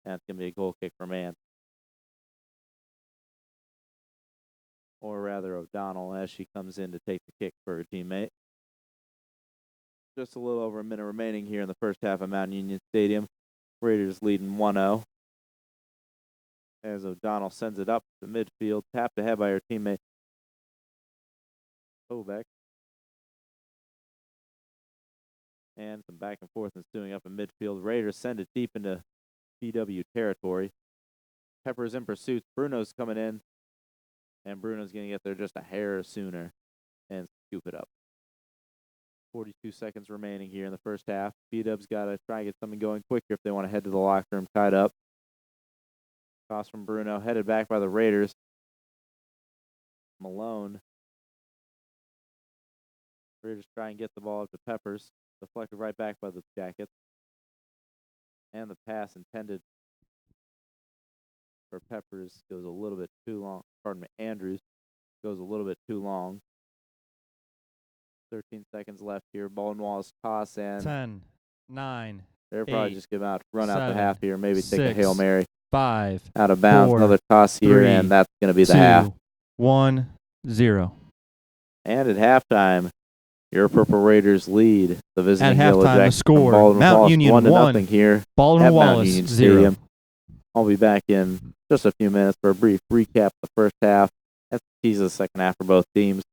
S1: And it's going to be a goal kick for Man. Or rather O'Donnell as she comes in to take the kick for her teammate. Just a little over a minute remaining here in the first half of Mountain Union Stadium. Raiders leading 1-0. As O'Donnell sends it up to midfield, tapped ahead by her teammate Kobeck. And some back and forth ensuing up in midfield. Raiders send it deep into PW territory. Pepper's in pursuit. Bruno's coming in. And Bruno's going to get there just a hair sooner and scoop it up. 42 seconds remaining here in the first half. B-Dub's got to try and get something going quicker if they want to head to the locker room tied up. Toss from Bruno, headed back by the Raiders. Malone. Raiders try and get the ball up to Peppers. Deflected right back by the Jackets. And the pass intended for Peppers goes a little bit too long. Pardon me, Andrews goes a little bit too long. 13 seconds left here. Baldwin, Wallace, toss, and
S2: 10, 9,
S1: they're probably
S2: 8,
S1: just giving out, run out the
S2: 7,
S1: half here, maybe take a
S2: 6,
S1: Hail Mary.
S2: 5,
S1: Out of bounds,
S2: 4,
S1: another toss here,
S2: 3,
S1: and that's going to be the
S2: 2,
S1: half.
S2: 1, 0.
S1: And at halftime, your Purple Raiders lead the visiting
S2: At
S1: Yellow
S2: halftime, the
S1: Jackets
S2: score,
S1: from Baldwin
S2: Mount
S1: Wallace,
S2: Union
S1: 1-0
S2: 1,
S1: here
S2: Baldwin
S1: at Mount
S2: Wallace
S1: Union
S2: 0.
S1: Stadium. I'll be back in just a few minutes for a brief recap of the first half. That's the keys of the second half for both teams.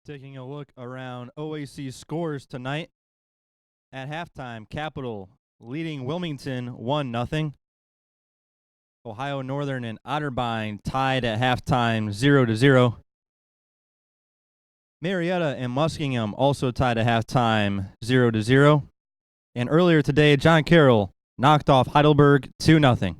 S2: Taking a look around OAC scores tonight. At halftime, Capital leading Wilmington 1-0. Ohio Northern and Otterbein tied at halftime 0-0. Marietta and Muskingum also tied at halftime 0-0. And earlier today, John Carroll knocked off Heidelberg 2-0.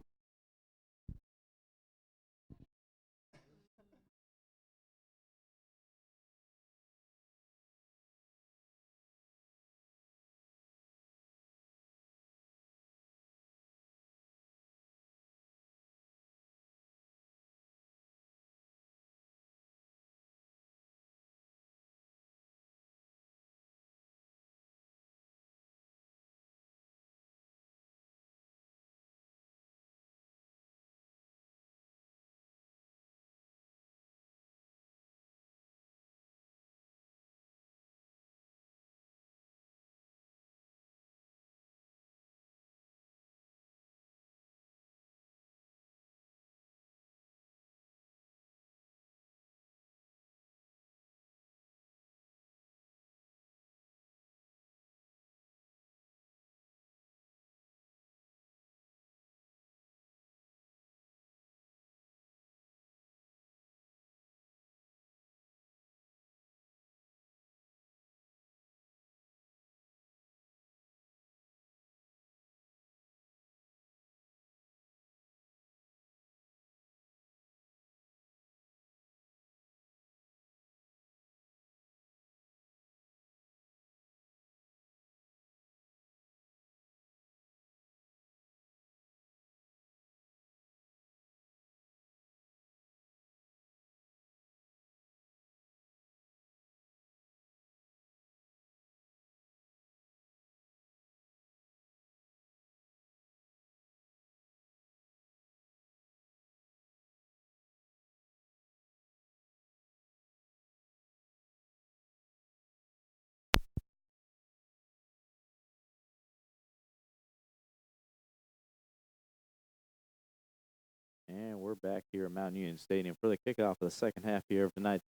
S1: And we're back here at Mount Union Stadium for the kickoff of the second half here of tonight's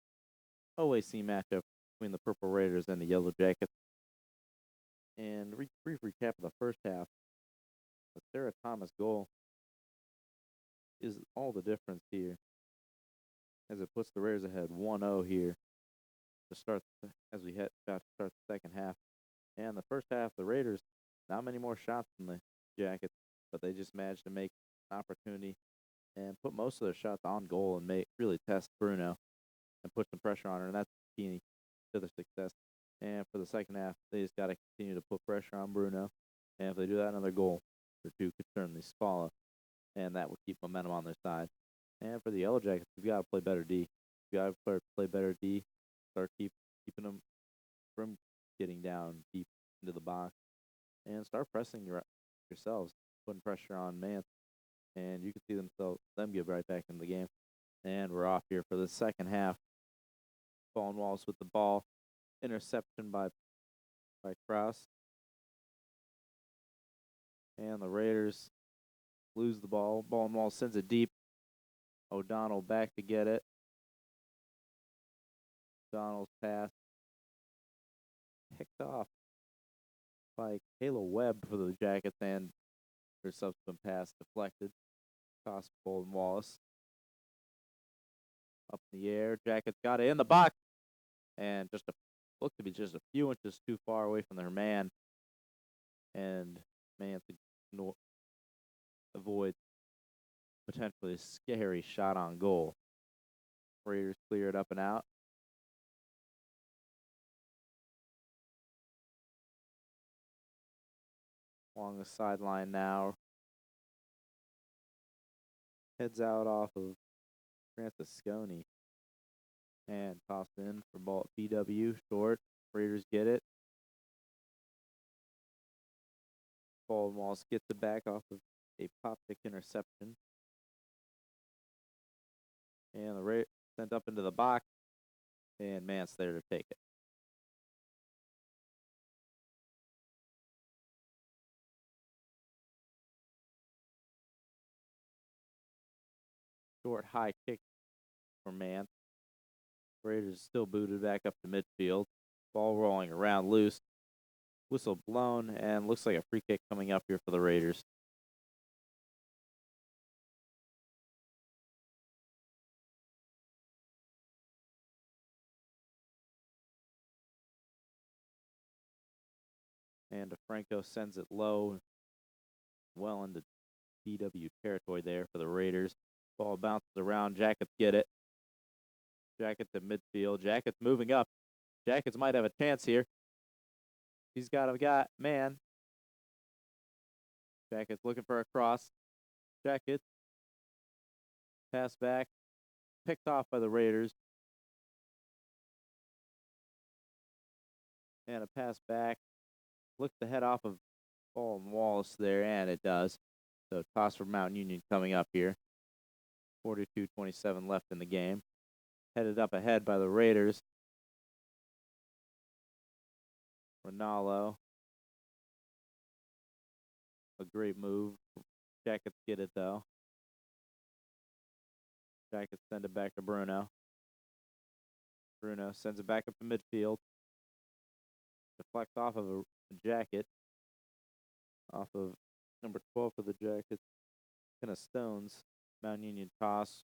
S1: OAC matchup between the Purple Raiders and the Yellow Jackets. And brief recap of the first half. The Sarah Thomas goal is all the difference here as it puts the Raiders ahead 1-0 here to start as we head about to start the second half. And the first half, the Raiders, not many more shots than the Jackets, but they just managed to make an opportunity and put most of their shots on goal and really test Bruno and put some pressure on her, and that's key to their success. And for the second half, they just got to continue to put pressure on Bruno, and if they do that, another goal or two could certainly follow, and that would keep momentum on their side. And for the Yellow Jackets, we've got to play better D. We've got to play better D, start keeping them from getting down deep into the box, and start pressing yourselves, putting pressure on Mance, and you can see them get right back into the game. And we're off here for the second half. Baldwin Wallace with the ball, interception by Krause, and the Raiders lose the ball. Baldwin Wallace sends it deep. O'Donnell back to get it. O'Donnell's pass picked off by Kayla Webb for the Jackets, and her subsequent pass deflected. Toss Baldwin Wallace. Up in the air. Jackets got it in the box, and looked to be just a few inches too far away from their man. And man to avoid potentially a scary shot on goal. Raiders clear it up and out. Along the sideline now. Heads out off of Francisconi. And tossed in for ball at BW. Short. Raiders get it. Baldwin Wallace gets it back off of a pop-pick interception. And the Raiders sent up into the box. And Mance there to take it. Short high kick for Mance. Raiders still booted back up to midfield. Ball rolling around loose. Whistle blown, and looks like a free kick coming up here for the Raiders. And DeFranco sends it low, well into BW territory there for the Raiders. Ball bounces around. Jackets get it. Jackets at midfield. Jackets moving up. Jackets might have a chance here. He's got a man. Jackets looking for a cross. Jackets. Pass back. Picked off by the Raiders. And a pass back. Looks to head off of Baldwin Wallace there, and it does. So toss for Mount Union coming up here. 42-27 left in the game. Headed up ahead by the Raiders. Ronaldo. A great move. Jackets get it, though. Jackets send it back to Bruno. Bruno sends it back up to midfield. Deflects off of a Jacket. Off of number 12 for the Jackets. Kind of Stones. Mount Union toss.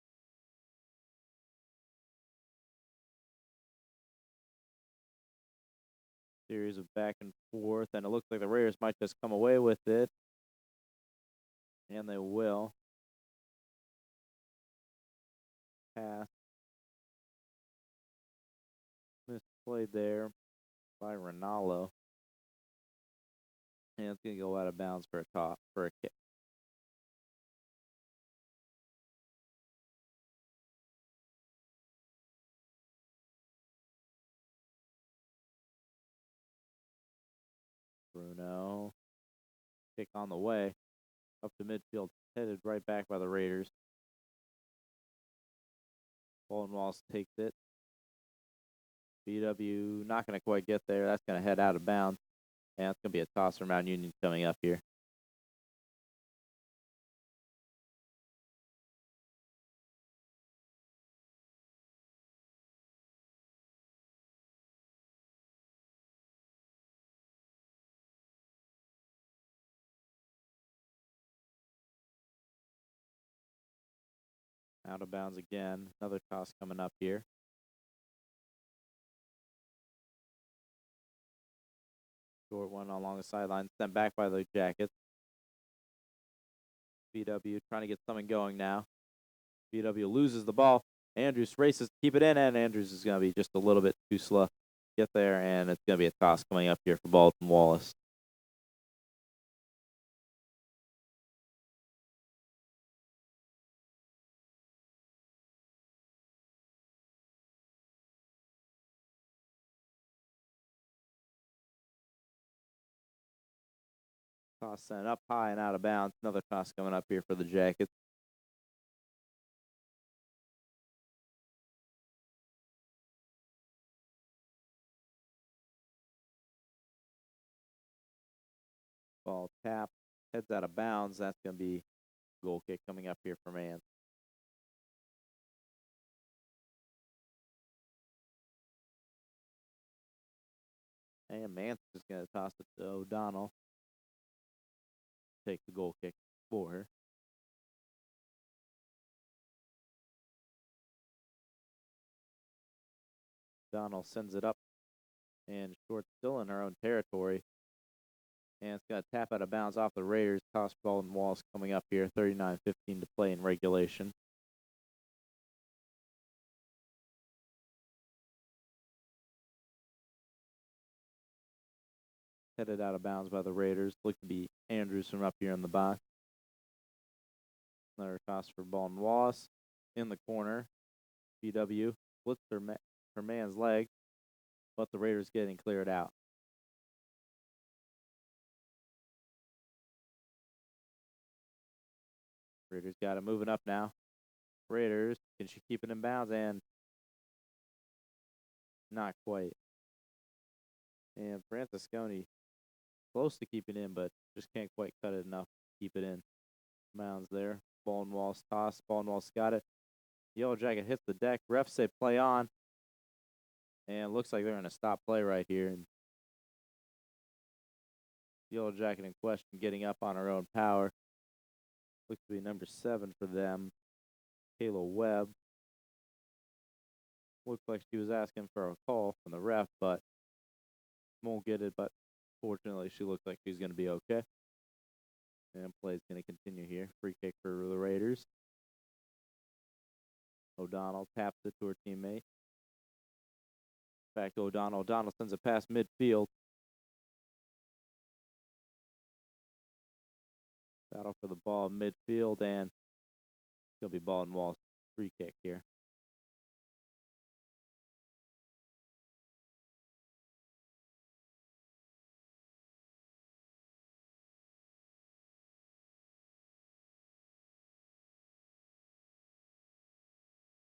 S1: Series of back and forth, and it looks like the Raiders might just come away with it. And they will. Pass. Misplayed there by Ronaldo. And it's going to go out of bounds for a kick. Bruno. Kick on the way. Up to midfield. Headed right back by the Raiders. Baldwin Wallace takes it. BW not going to quite get there. That's going to head out of bounds. And it's going to be a toss for Mount Union coming up here. Out of bounds again. Another toss coming up here. Short one along the sideline. Sent back by the Jackets. BW trying to get something going now. BW loses the ball. Andrews races to keep it in, and Andrews is going to be just a little bit too slow to get there, and it's going to be a toss coming up here for Baldwin Wallace. Toss sent up high and out of bounds. Another toss coming up here for the Jackets. Ball tap, heads out of bounds. That's going to be a goal kick coming up here for Mans. And Mans is going to toss it to O'Donnell. Take the goal kick for her. O'Donnell sends it up, and short still in her own territory. And it's got to tap out of bounds off the Raiders. Toss ball and Wallace coming up here. 39-15 to play in regulation. Headed out of bounds by the Raiders. Look to be Andrews from up here in the box. Another toss for ball and Wallace. In the corner. BW splits her man's leg, but the Raiders getting cleared out. Raiders got it moving up now. Raiders, can she keep it in bounds? And not quite. And Francisconi close to keeping in, but just can't quite cut it enough to keep it in. Mounds there. Ball and Wallace toss. Ball and Wallace got it. Yellow Jacket hits the deck. Refs say play on. And looks like they're going to stop play right here. And Yellow Jacket in question getting up on her own power. Looks to be number 7 for them, Kayla Webb. Looks like she was asking for a call from the ref, but won't get it. But fortunately, she looks like she's going to be okay. And play's going to continue here. Free kick for the Raiders. O'Donnell taps it to her teammate. Back to O'Donnell. O'Donnell sends it past midfield. Battle for the ball midfield, and it'll be Baldwin Wallace free kick here.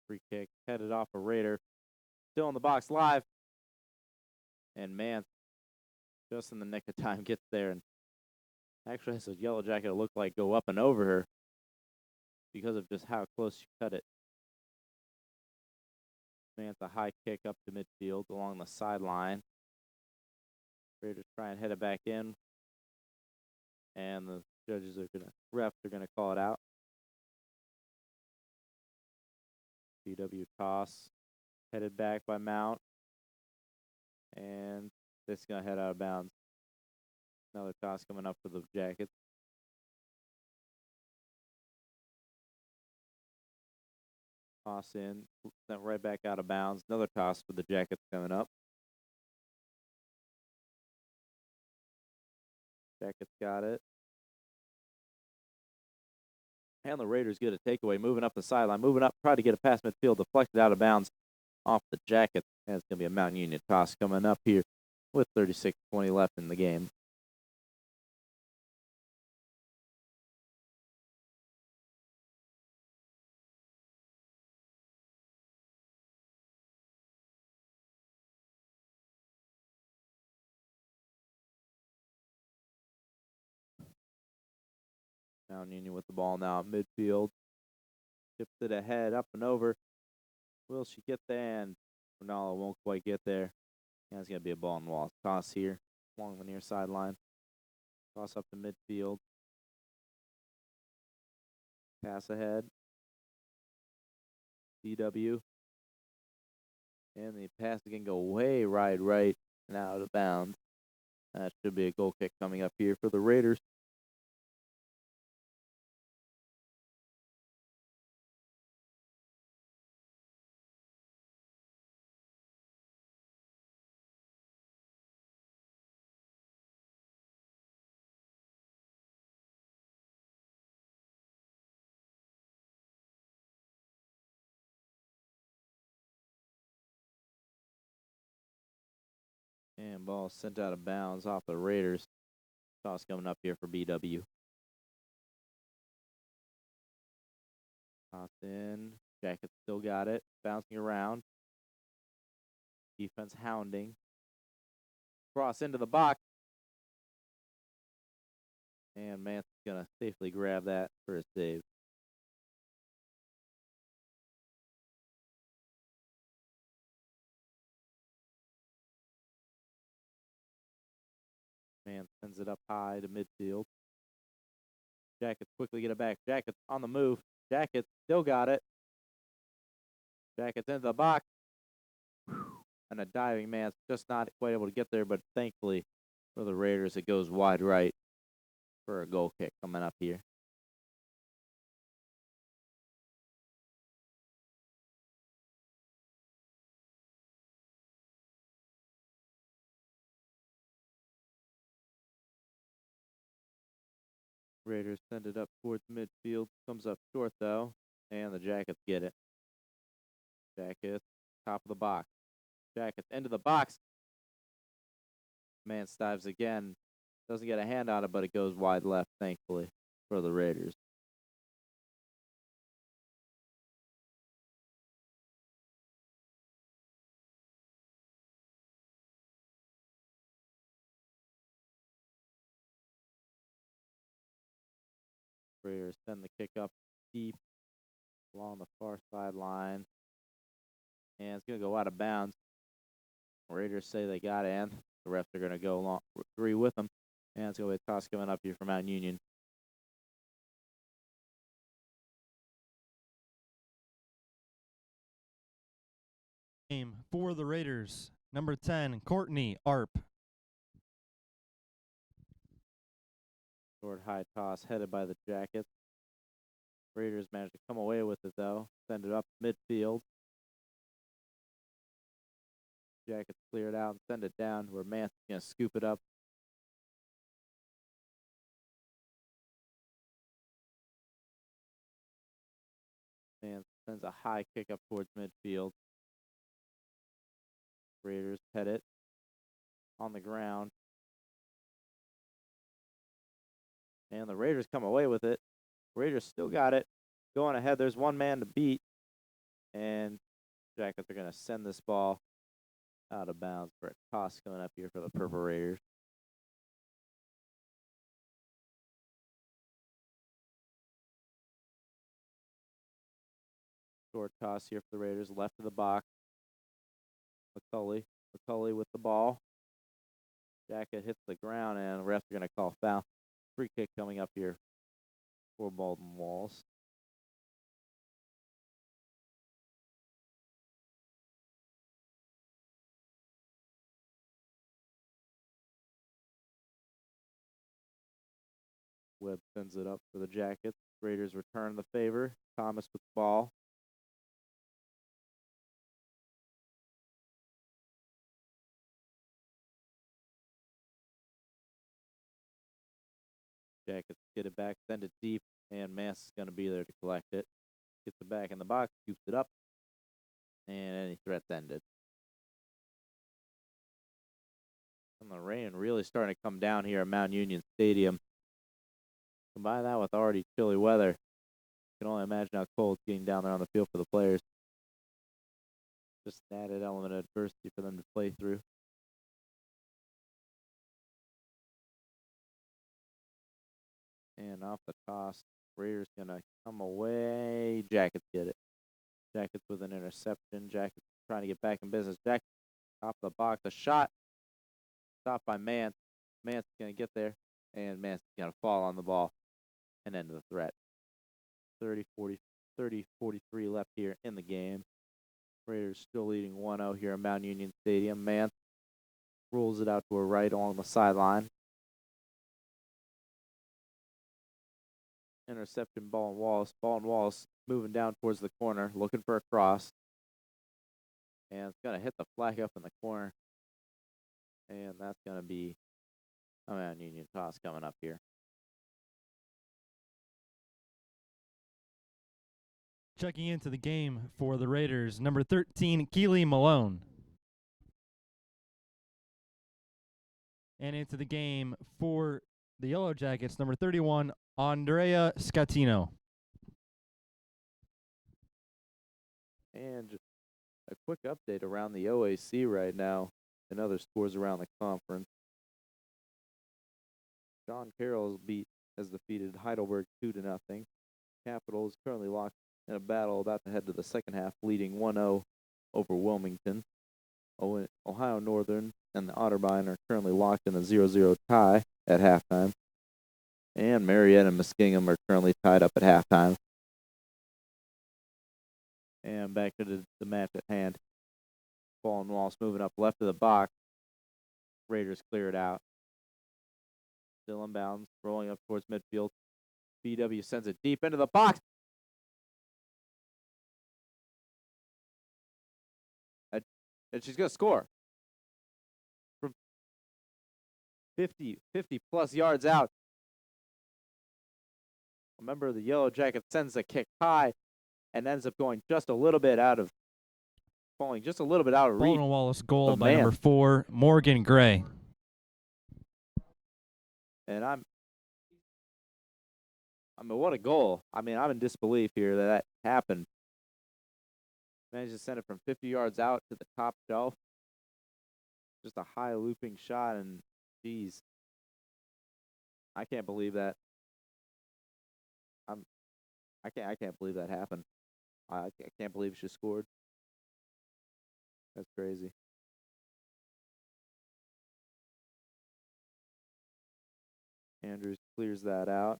S1: Free kick headed off a Raider. Still in the box live. And man, just in the nick of time, gets there and actually has a Yellow Jacket look like go up and over her because of just how close she cut it. Man's a high kick up to midfield along the sideline. Raiders try and head it back in. And the refs are gonna call it out. BW toss headed back by Mount. And this is gonna head out of bounds. Another toss coming up for the Jackets. Toss in, sent right back out of bounds. Another toss for the Jackets coming up. Jackets got it. And the Raiders get a takeaway, moving up the sideline, moving up, try to get a pass midfield, deflected out of bounds off the Jackets. And it's going to be a Mountain Union toss coming up here with 36:20 left in the game. Mountain Union with the ball now at midfield. Tips it ahead, up and over. Will she get there? And Ronaldo won't quite get there. And it's going to be a ball and wall toss here along the near sideline. Toss up to midfield. Pass ahead. BW. And the pass can go way right and out of bounds. That should be a goal kick coming up here for the Raiders. And ball sent out of bounds off the Raiders. Toss coming up here for BW. Toss in. Jackets still got it. Bouncing around. Defense hounding. Cross into the box. And Mance's going to safely grab that for a save. Mance sends it up high to midfield. Jackets quickly get it back. Jackets on the move. Jackets still got it. Jackets into the box. And a diving Mance just not quite able to get there, but thankfully for the Raiders, it goes wide right for a goal kick coming up here. Raiders send it up towards midfield. Comes up short, though. And the Jackets get it. Jackets, top of the box. Jackets into the box. Mance dives again. Doesn't get a hand on it, but it goes wide left, thankfully, for the Raiders. Raiders send the kick up deep along the far sideline. And it's going to go out of bounds. Raiders say they got it, and the refs are going to go along, agree with them. And it's going to be a toss coming up here for Mount Union.
S2: Game for the Raiders, number 10, Courtney Arp.
S1: Short high toss headed by the Jackets. Raiders managed to come away with it, though. Send it up midfield. Jackets clear it out and send it down where Manson's going to scoop it up. And sends a high kick up towards midfield. Raiders head it on the ground. And the Raiders come away with it. Raiders still got it. Going ahead, there's one man to beat. And Jackets are going to send this ball out of bounds for a toss coming up here for the Purple Raiders. Short toss here for the Raiders, left of the box. McCulley with the ball. Jacket hits the ground, and the refs are going to call foul. Free kick coming up here for Baldwin Wallace. Webb sends it up for the Jackets. Raiders return the favor. Thomas with the ball. Jackets get it back, send it deep, and Mass is going to be there to collect it. Gets it back in the box, scoops it up, and any threat's ended. And the rain really starting to come down here at Mount Union Stadium. Combine that with already chilly weather. You can only imagine how cold it's getting down there on the field for the players. Just an added element of adversity for them to play through. And off the toss, Raiders going to come away. Jackets get it. Jackets with an interception. Jackets trying to get back in business. Jackets top of the box. A shot. Stopped by Mance. Mance is going to get there. And Mance is going to fall on the ball and end the threat. 30-43 left here in the game. Raiders still leading 1-0 here at Mount Union Stadium. Mance rolls it out to her right along the sideline. Interception, Baldwin Wallace. Baldwin Wallace moving down towards the corner, looking for a cross. And it's going to hit the flag up in the corner. And that's going to be a Mount Union toss coming up here.
S2: Checking into the game for the Raiders, number 13, Keely Malone. And into the game for the Yellow Jackets, number 31, Andrea Scatino.
S1: And just a quick update around the OAC right now and other scores around the conference. John Carroll's has defeated Heidelberg 2-0. Capital is currently locked in a battle about to head to the second half, leading 1-0 over Wilmington. Ohio Northern and the Otterbein are currently locked in a 0-0 tie at halftime. And Marietta and Muskingum are currently tied up at halftime. And back to the match at hand. Baldwin Wallace moving up left of the box. Raiders clear it out. Still inbounds, rolling up towards midfield. BW sends it deep into the box. And she's going to score. From 50 plus yards out. A member of the Yellow Jackets sends the kick high and ends up going just a little bit out of reach.
S2: Baldwin Wallace goal by number 4, Morgan Gray.
S1: And what a goal. I'm in disbelief here that happened. Managed to send it from 50 yards out to the top shelf. Just a high looping shot, and geez, I can't believe that. I can't believe that happened. I can't believe she scored. That's crazy. Andrews clears that out.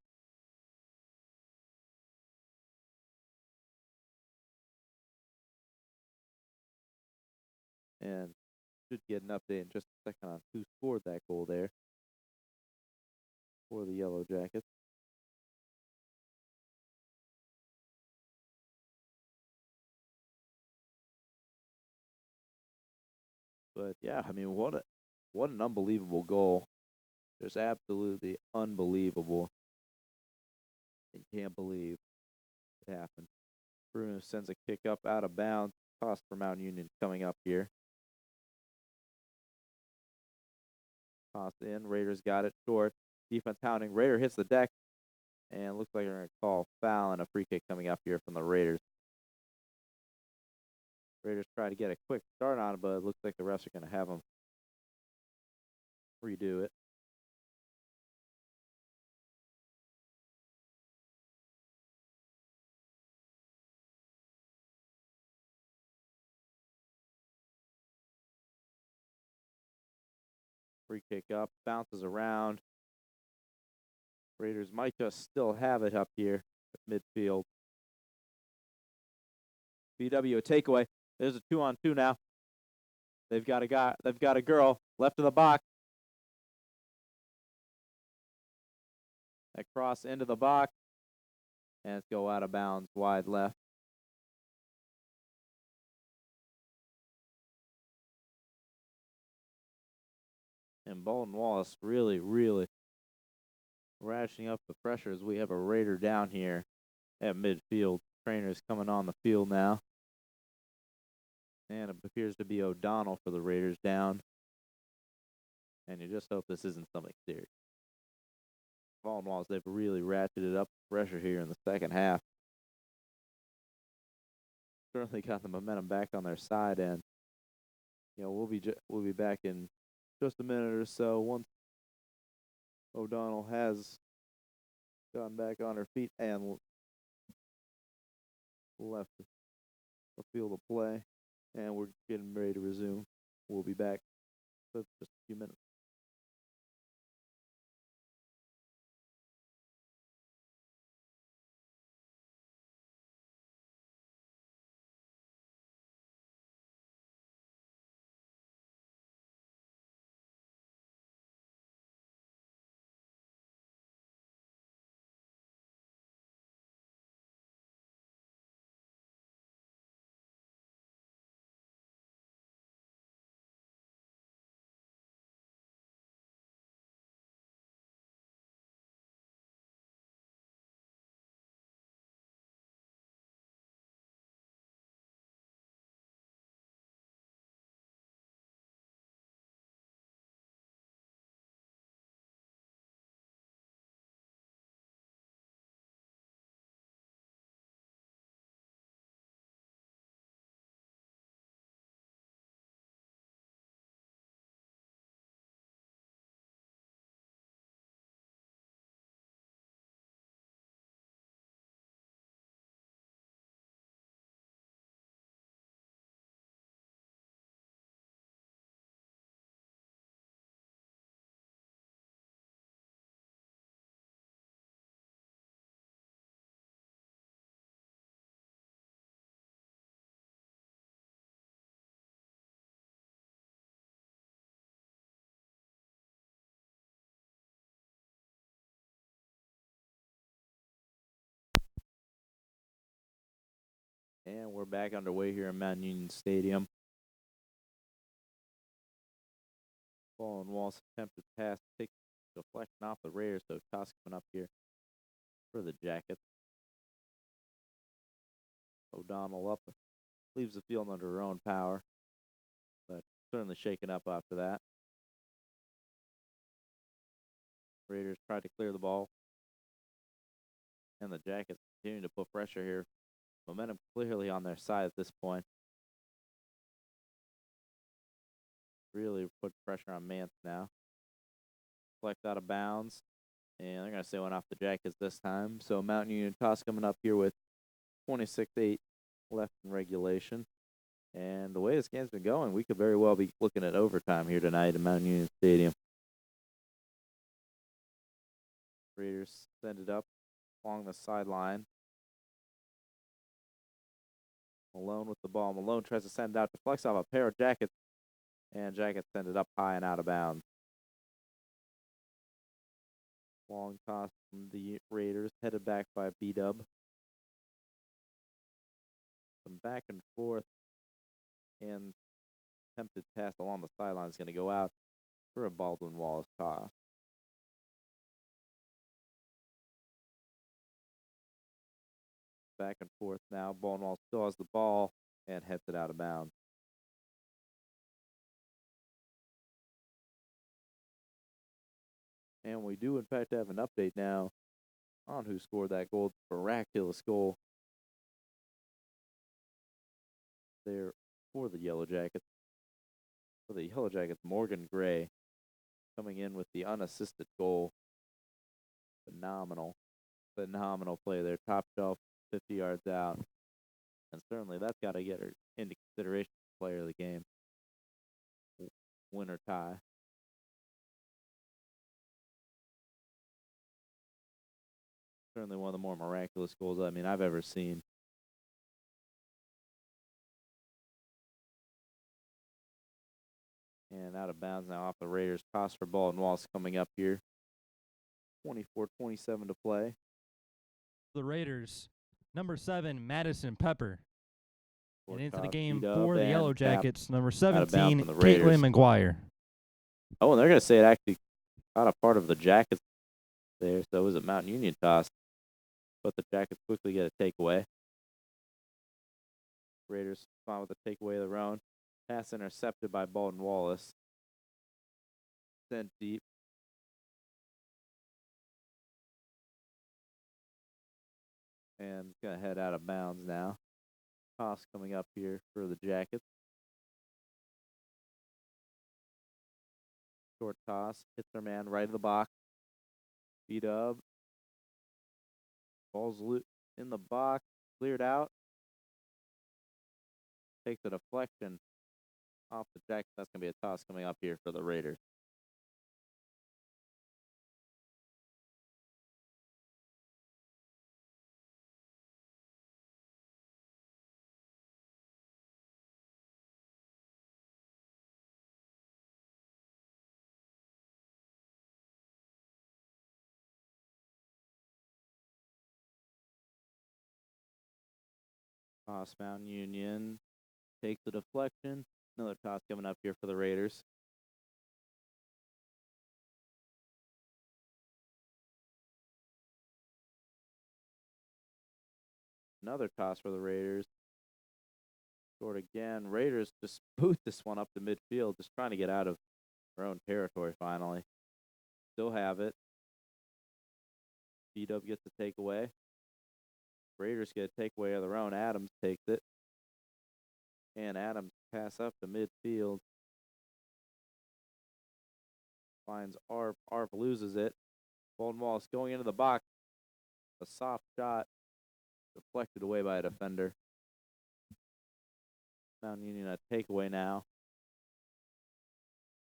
S1: And should get an update in just a second on who scored that goal there for the Yellow Jackets. But yeah, I mean, what an unbelievable goal. Just absolutely unbelievable. I can't believe it happened. Bruno sends a kick up out of bounds. Toss for Mount Union coming up here. Toss in. Raiders got it short. Defense hounding. Raider hits the deck. And looks like they're going to call foul and a free kick coming up here from the Raiders. Raiders try to get a quick start on it, but it looks like the refs are going to have them redo it. Free kick up, bounces around. Raiders might just still have it up here at midfield. BW a takeaway. There's a 2-on-2 now. They've got a guy. They've got a girl left of the box. That cross into the box, and it's go out of bounds, wide left. And Baldwin Wallace really, really ratcheting up the pressure as we have a Raider down here at midfield. Trainers coming on the field now. And it appears to be O'Donnell for the Raiders down. And you just hope this isn't something serious. Baldwin Wallace, they've really ratcheted up the pressure here in the second half. Certainly got the momentum back on their side, and we'll be back in just a minute or so once O'Donnell has gotten back on her feet and left the field of play, and we're getting ready to resume. We'll be back in just a few minutes. And we're back underway here in Mount Union Stadium. Baldwin Wallace attempted pass, take deflection off the Raiders, so toss coming up here for the Jackets. O'Donnell up, leaves the field under her own power, but certainly shaken up after that. Raiders tried to clear the ball, and the Jackets continue to put pressure here. Momentum clearly on their side at this point. Really put pressure on Mance now. Flex out of bounds, and they're going to say one off the Jackets this time. So Mount Union toss coming up here with 26-8 left in regulation. And the way this game's been going, we could very well be looking at overtime here tonight in Mount Union Stadium. Raiders send it up along the sideline. Malone with the ball. Malone tries to send it out, deflects off a pair of Jackets, and Jackets send it up high and out of bounds. Long toss from the Raiders, headed back by B-Dub. Some back and forth, and attempted pass along the sideline is going to go out for a Baldwin Wallace toss. Back and forth now. Baldwin Wallace still has the ball and heads it out of bounds. And we do, in fact, have an update now on who scored that goal. Miraculous goal there for the Yellow Jackets. For the Yellow Jackets, Morgan Gray coming in with the unassisted goal. Phenomenal play there. Top shelf, 50 yards out. And certainly that's got to get her into consideration for player of the game. Winner tie. Certainly one of the more miraculous goals I've ever seen. And out of bounds now off the Raiders. Toss for Baldwin Wallace coming up here. 24-27 to play.
S2: The Raiders, number 7, Madison Pepper. And into the
S1: toss,
S2: game
S1: beat
S2: for
S1: up
S2: the Yellow
S1: and tapped
S2: Jackets, number
S1: out of bounds
S2: 17,
S1: from the Raiders.
S2: Caitlin McGuire.
S1: Oh, and they're going to say it actually got a part of the Jackets there, so it was a Mountain Union toss. But the Jackets quickly get a takeaway. Raiders respond with a takeaway of their own. Pass intercepted by Baldwin Wallace. Sent deep. And it's going to head out of bounds now. Toss coming up here for the Jackets. Short toss. Hits their man right of the box. Beat up. Ball's in the box. Cleared out. Takes a deflection off the Jackets. That's going to be a toss coming up here for the Raiders. Toss Mountain Union. Takes the deflection. Another toss coming up here for the Raiders. Another toss for the Raiders. Short again. Raiders just boot this one up to midfield, just trying to get out of their own territory finally. Still have it. B-Dub gets the takeaway. Raiders get a takeaway of their own. Adams takes it. And Adams pass up to midfield. Finds Arp. Arp loses it. Baldwin Wallace going into the box. A soft shot. Deflected away by a defender. Mountain Union a takeaway now.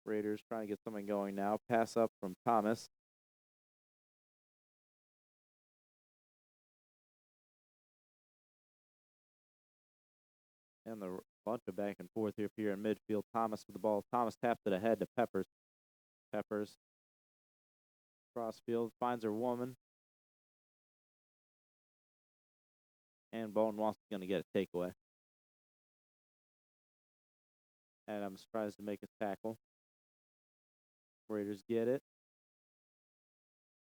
S1: Raiders trying to get something going now. Pass up from Thomas. And the bunch of back and forth here in midfield. Thomas with the ball. Thomas taps it ahead to Peppers. Peppers. Crossfield. Finds her woman. And Baldwin Wallace is going to get a takeaway. Adams tries to make a tackle. Raiders get it.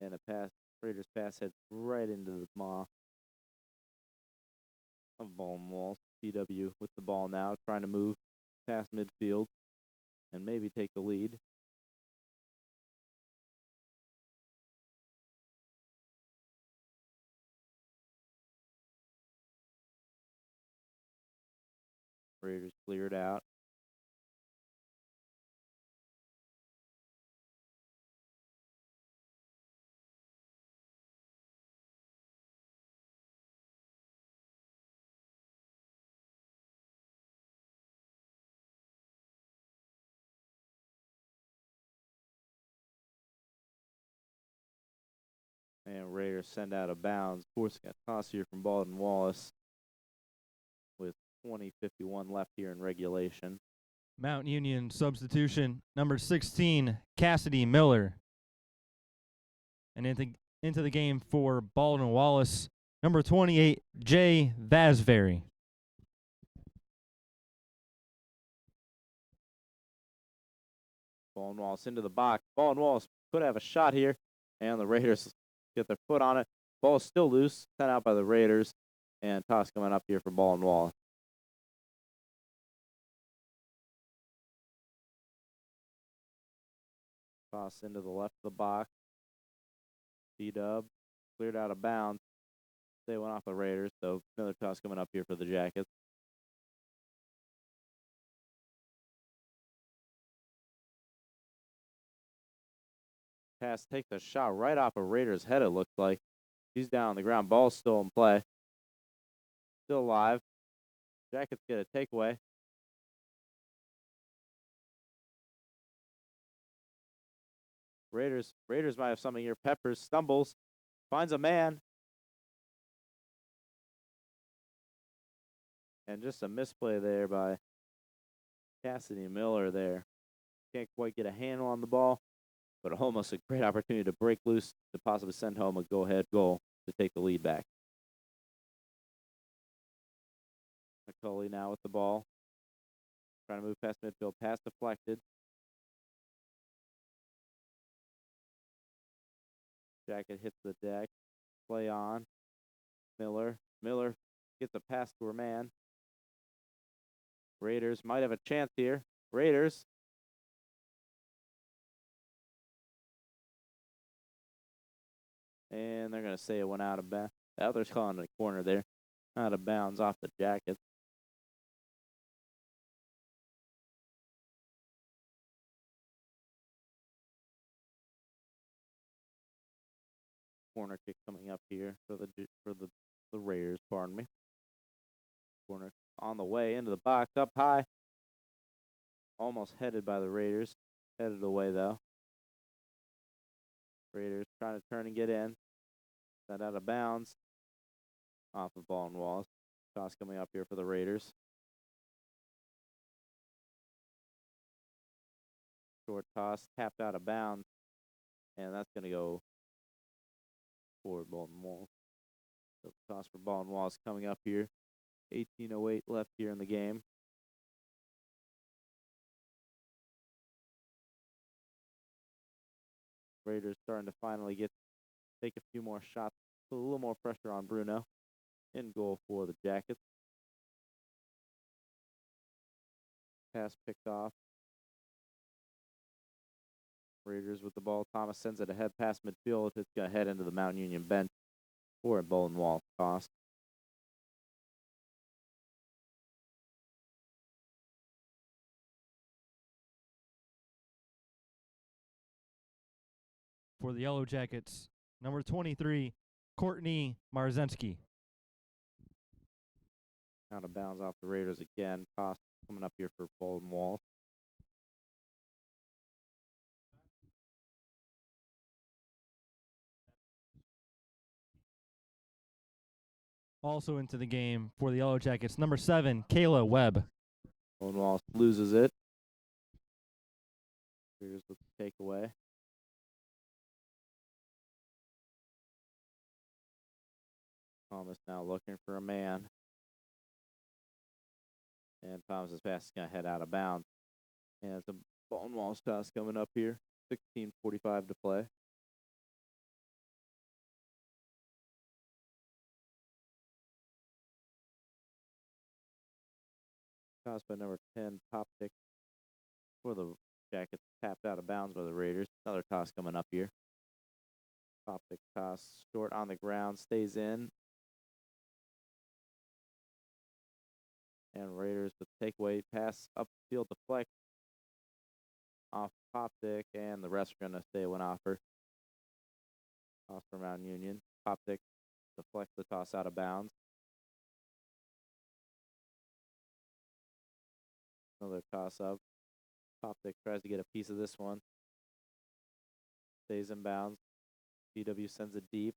S1: And a pass. Raiders pass heads right into the maw of Baldwin Wallace. PW with the ball now, trying to move past midfield and maybe take the lead. Raiders cleared out. And Raiders send out of bounds. Forcing a toss here from Baldwin Wallace with 20:51 left here in regulation.
S2: Mount Union substitution, number 16, Cassidy Miller. And into the game for Baldwin Wallace, number 28, Jay Vasvary.
S1: Baldwin Wallace into the box. Baldwin Wallace could have a shot here, and the Raiders get their foot on it. Ball is still loose, sent out by the Raiders, and toss coming up here for Baldwin Wallace. Toss into the left of the box. D-Dub cleared out of bounds. They went off the Raiders, so another toss coming up here for the Jackets. Pass takes a shot right off a Raiders' head, it looks like. He's down on the ground. Ball's still in play. Still alive. Jackets get a takeaway. Raiders might have something here. Peppers stumbles, finds a man. And just a misplay there by Cassidy Miller there. Can't quite get a handle on the ball, but almost a great opportunity to break loose to possibly send home a go-ahead goal to take the lead back. McCulley now with the ball. Trying to move past midfield. Pass deflected. Jacket hits the deck. Play on. Miller gets a pass to her man. Raiders might have a chance here. Raiders. And they're going to say it went out of bounds. The other's calling the corner there. Out of bounds off the Jackets. Corner kick coming up here for the Raiders, pardon me. Corner on the way into the box, up high. Almost headed by the Raiders. Headed away, though. Raiders trying to turn and get in. That out of bounds. Off of Baldwin Wallace. Toss coming up here for the Raiders. Short toss, tapped out of bounds. And that's going to go forward Baldwin Wallace. So toss for Baldwin Wallace coming up here. 18:08 left here in the game. Raiders starting to finally take a few more shots. Put a little more pressure on Bruno. In goal for the Jackets. Pass picked off. Raiders with the ball. Thomas sends it ahead past midfield. It's going to head into the Mount Union bench for a Baldwin Wallace toss.
S2: For the Yellow Jackets, number 23, Courtney Marzensky.
S1: Out of bounds off the Raiders again. Toss coming up here for Baldwin Wallace.
S2: Also into the game for the Yellow Jackets, number 7, Kayla Webb.
S1: Baldwin Wallace loses it. Raiders with the takeaway. Thomas now looking for a man. And Thomas's pass is going to head out of bounds. And it's a Baldwin Wallace toss coming up here. 16:45 to play. Toss by number 10, top pick for the Jackets. Tapped out of bounds by the Raiders. Another toss coming up here. Top pick toss. Short on the ground. Stays in. And Raiders with takeaway. Pass upfield deflect. Off Poptic. And the rest are going to stay one offer. Toss for Mount Union. Poptic deflects the toss out of bounds. Another toss up. Poptic tries to get a piece of this one. Stays in bounds. BW sends it deep.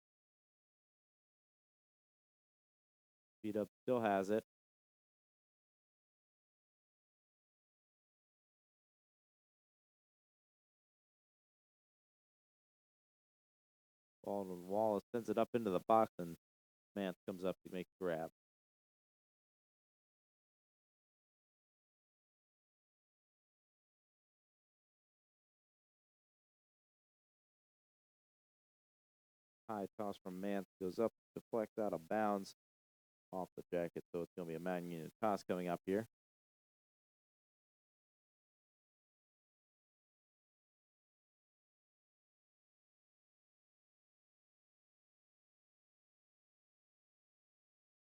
S1: BW still has it. Baldwin Wallace sends it up into the box, and Mance comes up to make a grab. High toss from Mance goes up, deflects out of bounds off the jacket, so it's going to be a Man Union toss coming up here.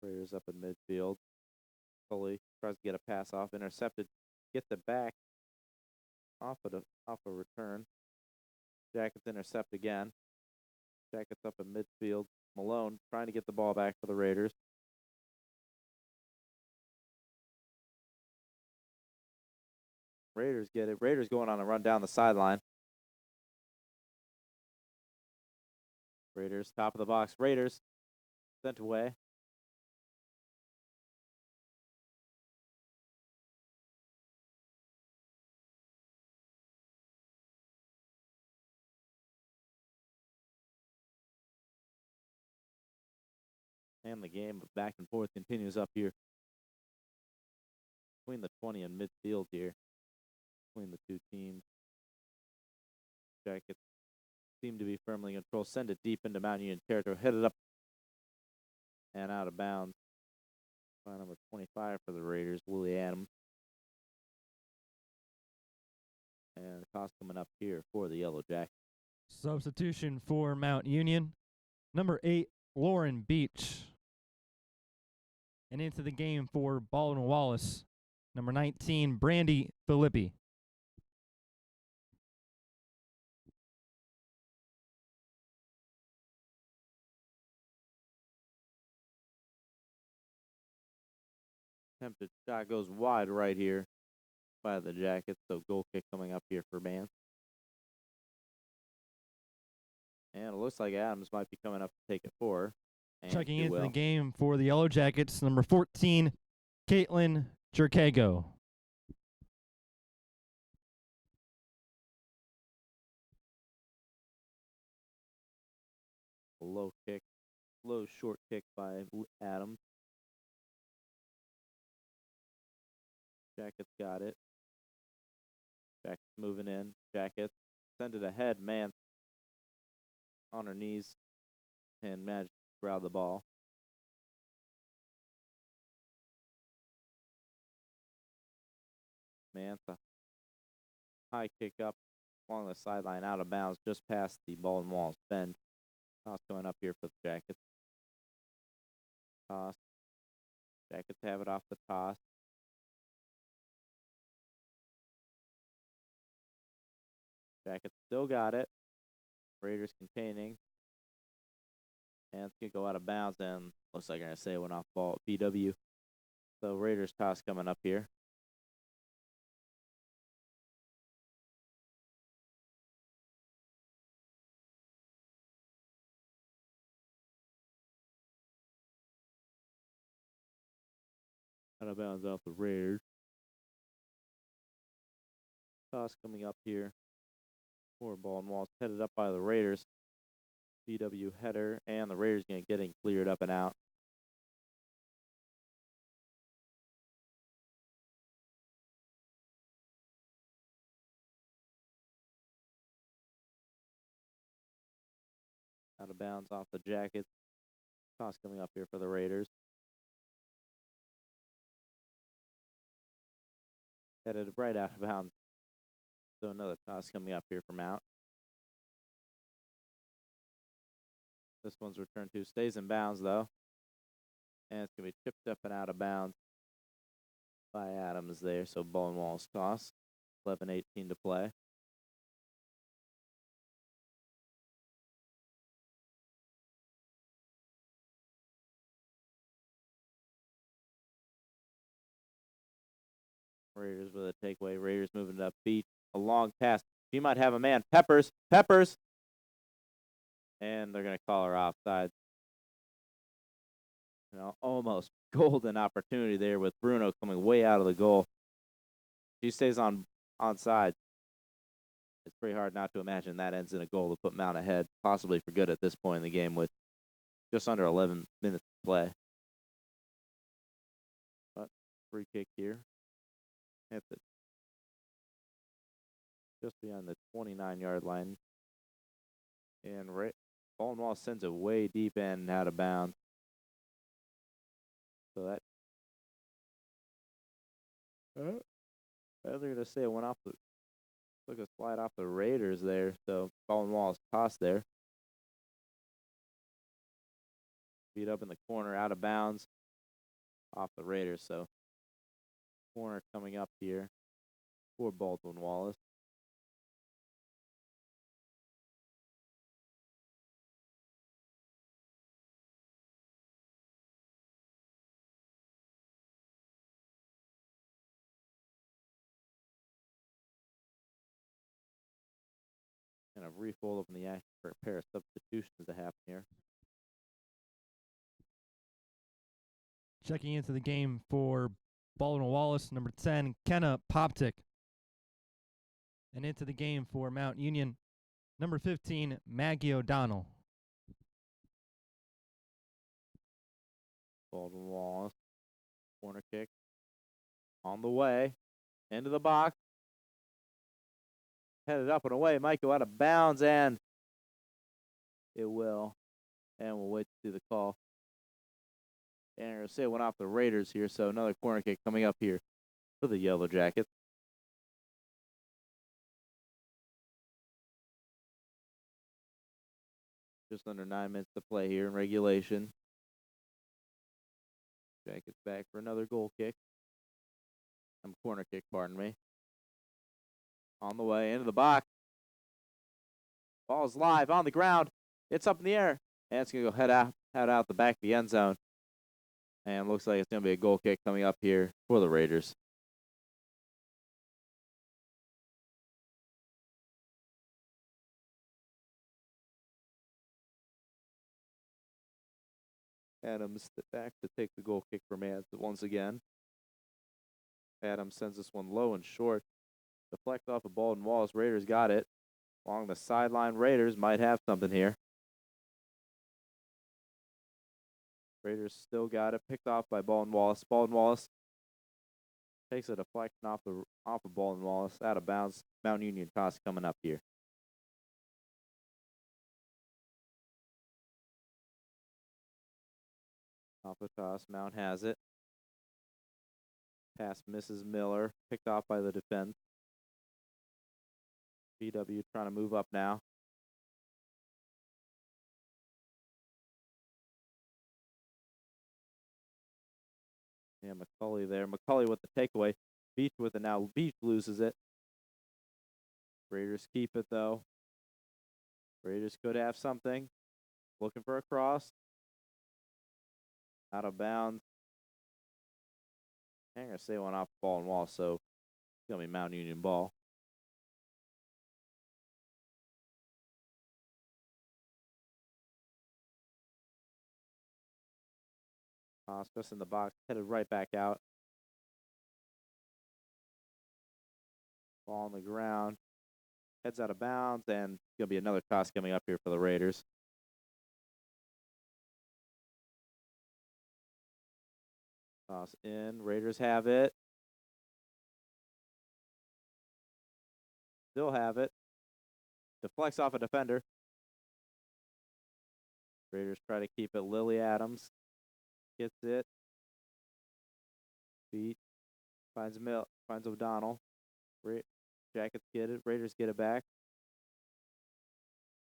S1: Raiders up in midfield. Foley tries to get a pass off, intercepted, gets it back off a return. Jackets intercept again. Jackets up in midfield. Malone trying to get the ball back for the Raiders. Raiders get it. Raiders going on a run down the sideline. Raiders, top of the box. Raiders sent away. And the game of back and forth continues up here between the 20 and midfield here, between the two teams. Jackets seem to be firmly in control. Send it deep into Mount Union territory. Hit it up and out of bounds. By number 25 for the Raiders, Willie Adams. And the toss coming up here for the Yellow Jackets.
S2: Substitution for Mount Union. Number 8, Lauren Beach. And into the game for Baldwin Wallace. Number 19, Brandy Filippi.
S1: Attempted shot goes wide right here by the Jackets, so goal kick coming up here for Mance. And it looks like Adams might be coming up to take it for her.
S2: Checking into the game for the Yellow Jackets, number 14, Caitlin Jerkago.
S1: Low short kick by Adams. Jackets got it. Jackets moving in. Jackets send it ahead. Mance on her knees and managed to grab the ball. Mance, a high kick up along the sideline, out of bounds, just past the Baldwin Wallace bench. Toss going up here for the Jackets. Toss. Jackets have it off the toss. Jackets still got it. Raiders containing. And it's going to go out of bounds, and looks like I'm going to say it went off ball at BW. So Raiders toss coming up here. Out of bounds off the Raiders. Toss coming up here. For Baldwin Wallace, headed up by the Raiders. BW header, and the Raiders going to get it cleared up and out. Out of bounds off the Jackets. Toss coming up here for the Raiders. Headed right out of bounds. So another toss coming up here from out. This one's returned to. Stays in bounds, though. And it's going to be chipped up and out of bounds by Adams there. So Baldwin Wallace toss. 11:18 to play. Raiders with a takeaway. Raiders moving it up. Beat a long pass. She might have a man. Peppers. And they're going to call her offside. Almost golden opportunity there with Bruno coming way out of the goal. She stays onside. It's pretty hard not to imagine that ends in a goal to put Mount ahead, possibly for good at this point in the game with just under 11 minutes to play. But free kick here at just beyond the 29-yard line. And Baldwin sends it way deep and out of bounds. So that I was going to say it went off took a slide off the Raiders there. So Baldwin tossed there. Beat up in the corner, out of bounds, off the Raiders. So corner coming up here for Baldwin Wallace. And a refold up in the action for a pair of substitutions to happen here.
S2: Checking into the game for Baldwin Wallace, number 10, Kenna Poptic. And into the game for Mount Union, number 15, Maggie O'Donnell.
S1: Baldwin Wallace, corner kick on the way, into the box. Headed up and away, might go out of bounds, and it will. And we'll wait to see the call. And I'm going to say it went off the Raiders here, so another corner kick coming up here for the Yellow Jackets. Just under 9 minutes to play here in regulation. Jackets back for another goal kick. Corner kick, pardon me. On the way, into the box. Ball's live on the ground. It's up in the air. And it's going to go head out the back of the end zone. And looks like it's going to be a goal kick coming up here for the Raiders. Adams back to take the goal kick for Mans once again. Adams sends this one low and short. Deflect off a Baldwin Wallace. Raiders got it. Along the sideline, Raiders might have something here. Raiders still got it. Picked off by Baldwin Wallace. Baldwin Wallace takes a deflection off of Baldwin Wallace. Out of bounds. Mount Union toss coming up here. Off the toss. Mount has it. Pass misses Miller. Picked off by the defense. BW trying to move up now. Yeah, McCulley there. McCulley with the takeaway. Beach with it now. Beach loses it. Raiders keep it, though. Raiders could have something. Looking for a cross. Out of bounds. I'm going to say one off the ball and wall, so it's going to be Mount Union ball. Just in the box, headed right back out. Ball on the ground. Heads out of bounds, and it's going to be another toss coming up here for the Raiders. Toss in. Raiders have it. Still have it. Deflects off a defender. Raiders try to keep it. Lily Adams gets it. Beat. Finds O'Donnell. Jackets get it. Raiders get it back.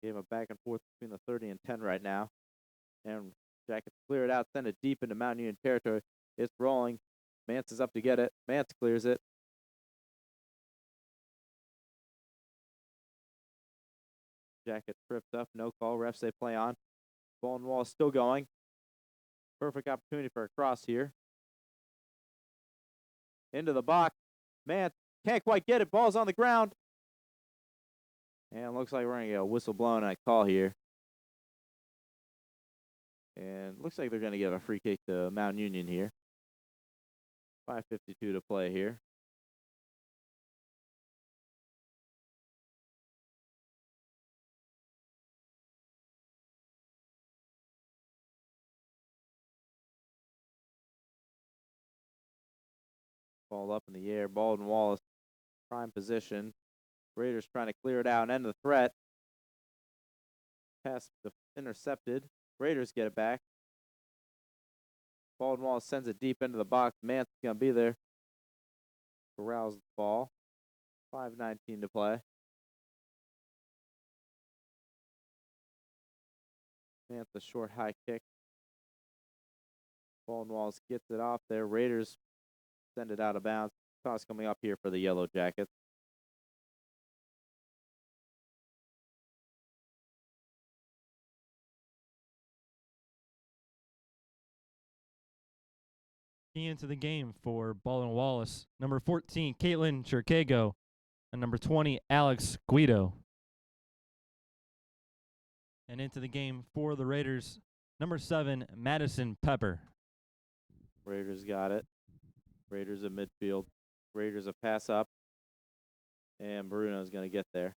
S1: Game of back and forth between the 30 and 10 right now. And Jackets clear it out. Send it deep into Mount Union territory. It's rolling. Mance is up to get it. Mance clears it. Jacket tripped up. No call. Refs say play on. Baldwin Wallace still going. Perfect opportunity for a cross here. Into the box. Mance can't quite get it. Ball's on the ground. And it looks like we're going to get a whistle blown and a call here. And looks like they're going to give a free kick to Mount Union here. 5:52 to play here. Ball up in the air. Baldwin Wallace, prime position. Raiders trying to clear it out and end the threat. Pass intercepted. Raiders get it back. Baldwin Wallace sends it deep into the box. Mance is going to be there. Corrals the ball. 5:19 to play. Mance a short high kick. Baldwin Wallace gets it off there. Raiders send it out of bounds. Toss coming up here for the Yellow Jackets.
S2: Into the game for Baldwin Wallace. Number 14, Caitlin Chircago. And number 20, Alex Guido. And into the game for the Raiders, number 7, Madison Pepper.
S1: Raiders got it. Raiders at midfield. Raiders a pass up. And Bruno's going to get there.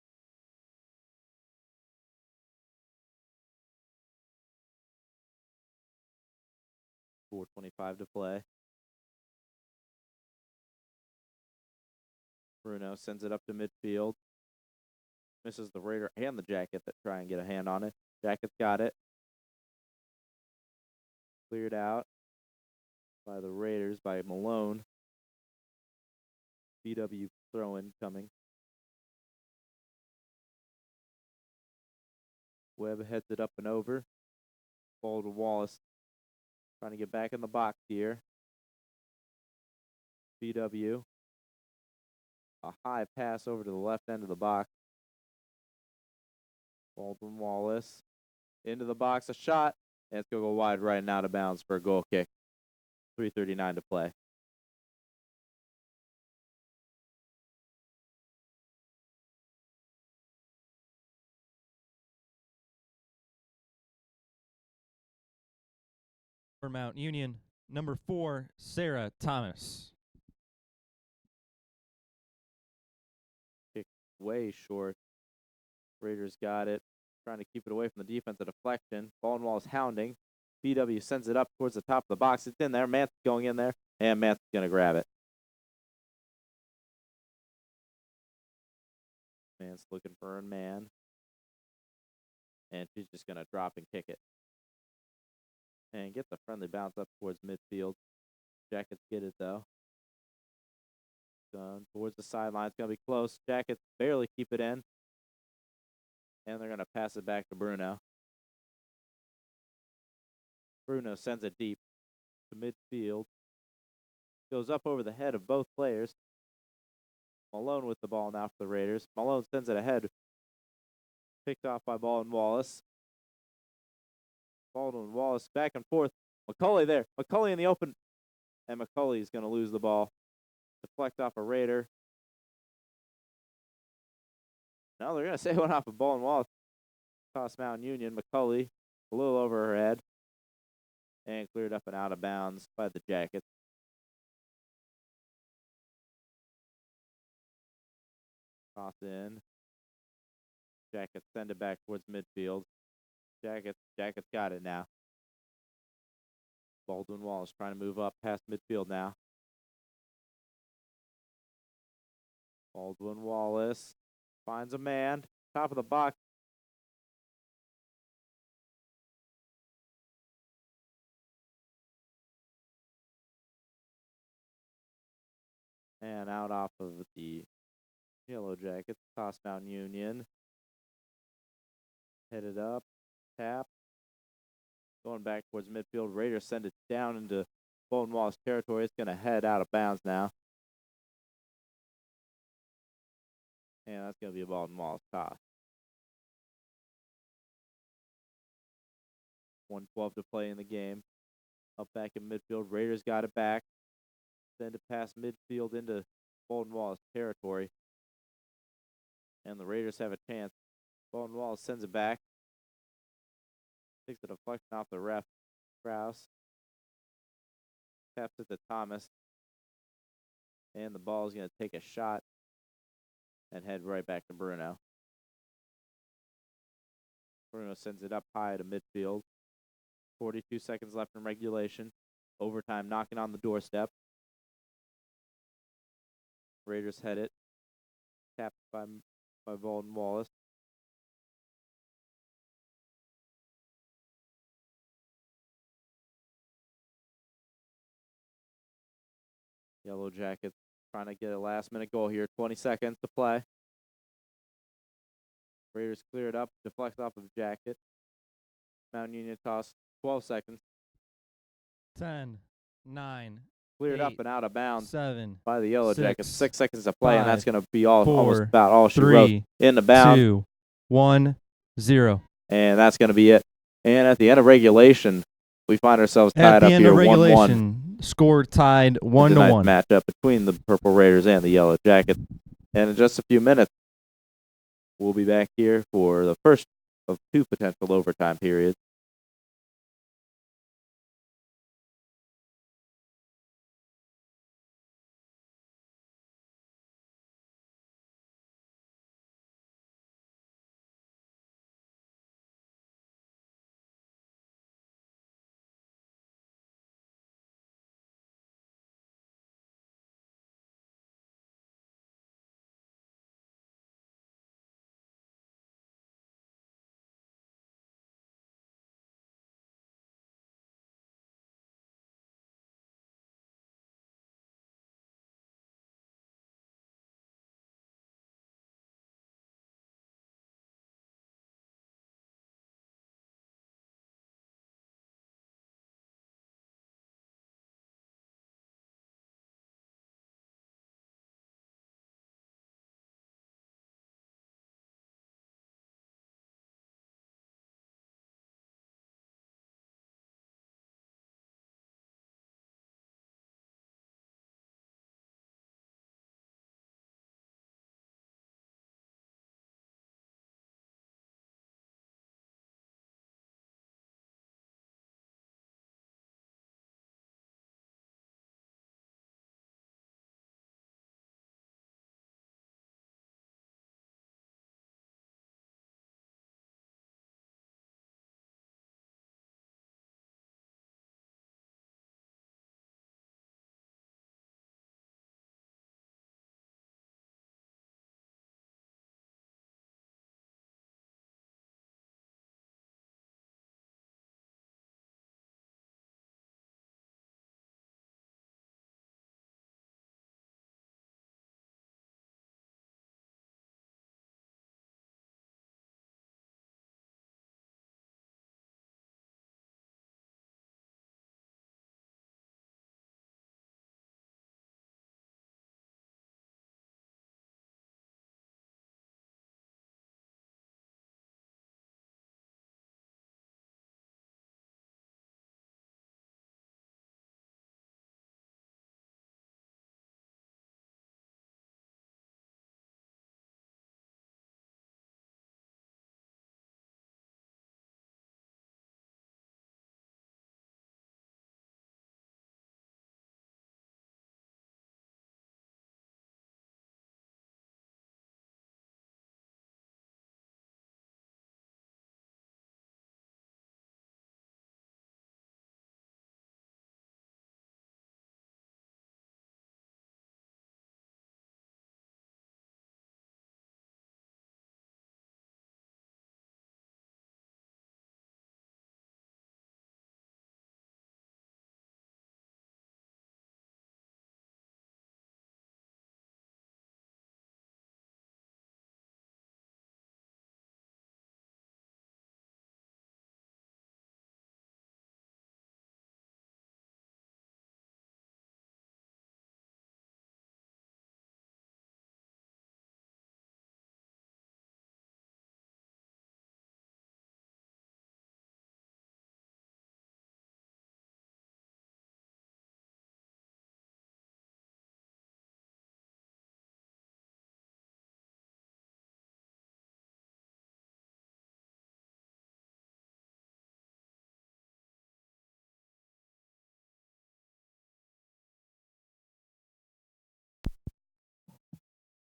S1: .425 to play. Bruno sends it up to midfield. Misses the Raider and the Jacket that try and get a hand on it. Jacket's got it. Cleared out by the Raiders, by Malone. BW throw-in coming. Webb heads it up and over. Ball to Wallace. Trying to get back in the box here. BW. A high pass over to the left end of the box. Baldwin Wallace. Into the box, a shot. And it's going to go wide right and out of bounds for a goal kick. 3:39 to play.
S2: For Mount Union, number 4, Sarah Thomas.
S1: Kick way short. Raiders got it. Trying to keep it away from the defense. A deflection. Baldwin Wallace hounding. BW sends it up towards the top of the box. It's in there. Mance going in there. And Mance is going to grab it. Mance looking for a man. And she's just going to drop and kick it. And get the friendly bounce up towards midfield. Jackets get it, though. Towards the sideline. It's going to be close. Jackets barely keep it in. And they're going to pass it back to Bruno. Bruno sends it deep to midfield. Goes up over the head of both players. Malone with the ball now for the Raiders. Malone sends it ahead. Picked off by Baldwin Wallace. Baldwin Wallace back and forth. McCulley there. McCulley in the open. And McCulley is going to lose the ball. Deflect off a Raider. No, they're going to save one off of Baldwin Wallace. Toss Mount Union. McCulley a little over her head. And cleared up and out of bounds by the Jackets. Toss in. Jackets send it back towards midfield. Jackets got it now. Baldwin Wallace trying to move up past midfield now. Baldwin Wallace finds a man. Top of the box. And out off of the Yellow Jackets. Toss Mount Union. Headed up. Tap. Going back towards midfield. Raiders send it down into Baldwin Wallace territory. It's going to head out of bounds now. And that's going to be a Baldwin Wallace toss. 1:12 to play in the game. Up back in midfield. Raiders got it back. Send it past midfield into Baldwin Wallace territory. And the Raiders have a chance. Baldwin Wallace sends it back. Takes the deflection off the ref. Kraus taps it to Thomas. And the ball is going to take a shot and head right back to Bruno. Bruno sends it up high to midfield. 42 seconds left in regulation. Overtime knocking on the doorstep. Raiders head it. Tapped by Baldwin Wallace. Yellow Jackets trying to get a last-minute goal here. 20 seconds to play. Raiders clear it up. Deflects off of the Jacket. Mount Union toss. 12 seconds.
S2: 10, 9,
S1: Cleared
S2: 8,
S1: up and out of bounds
S2: 7,
S1: by the Yellow
S2: 6,
S1: Jackets. 6 seconds to play, and that's
S2: 5,
S1: going to be almost
S2: 4,
S1: about all she wrote
S2: 3,
S1: in the bound.
S2: 2, 1, 0.
S1: And that's going to be it. And at the end of regulation, we find ourselves
S2: At
S1: tied
S2: the
S1: up
S2: end
S1: here
S2: of
S1: 1-1.
S2: regulation, score tied 1 to
S1: Tonight's
S2: 1.
S1: matchup between the Purple Raiders and the Yellow Jackets. And in just a few minutes, we'll be back here for the first of 2 potential overtime periods.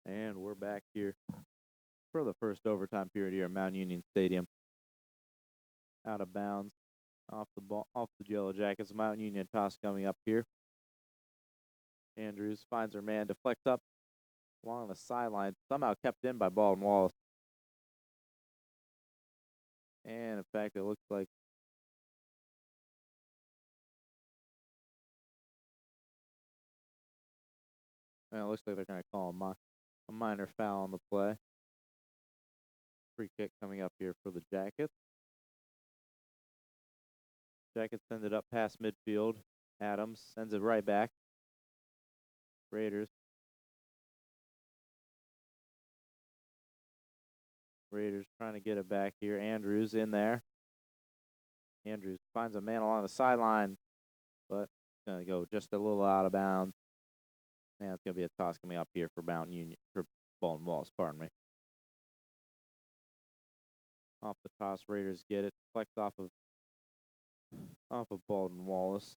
S1: And we're back here for the first overtime period here at Mount Union Stadium. Out of bounds, off the ball, off the Yellow Jackets. Mount Union toss coming up here. Andrews finds her man, deflects up along the sideline, somehow kept in by Baldwin Wallace. And in fact, it looks like they're going to call a minor foul on the play. Free kick coming up here for the Jackets. Jackets send it up past midfield. Adams sends it right back. Raiders trying to get it back here. Andrews in there. Andrews finds a man along the sideline, but going to go just a little out of bounds. And it's going to be a toss coming up here for Baldwin Wallace, pardon me. Off the toss, Raiders get it. Flex off of Baldwin Wallace.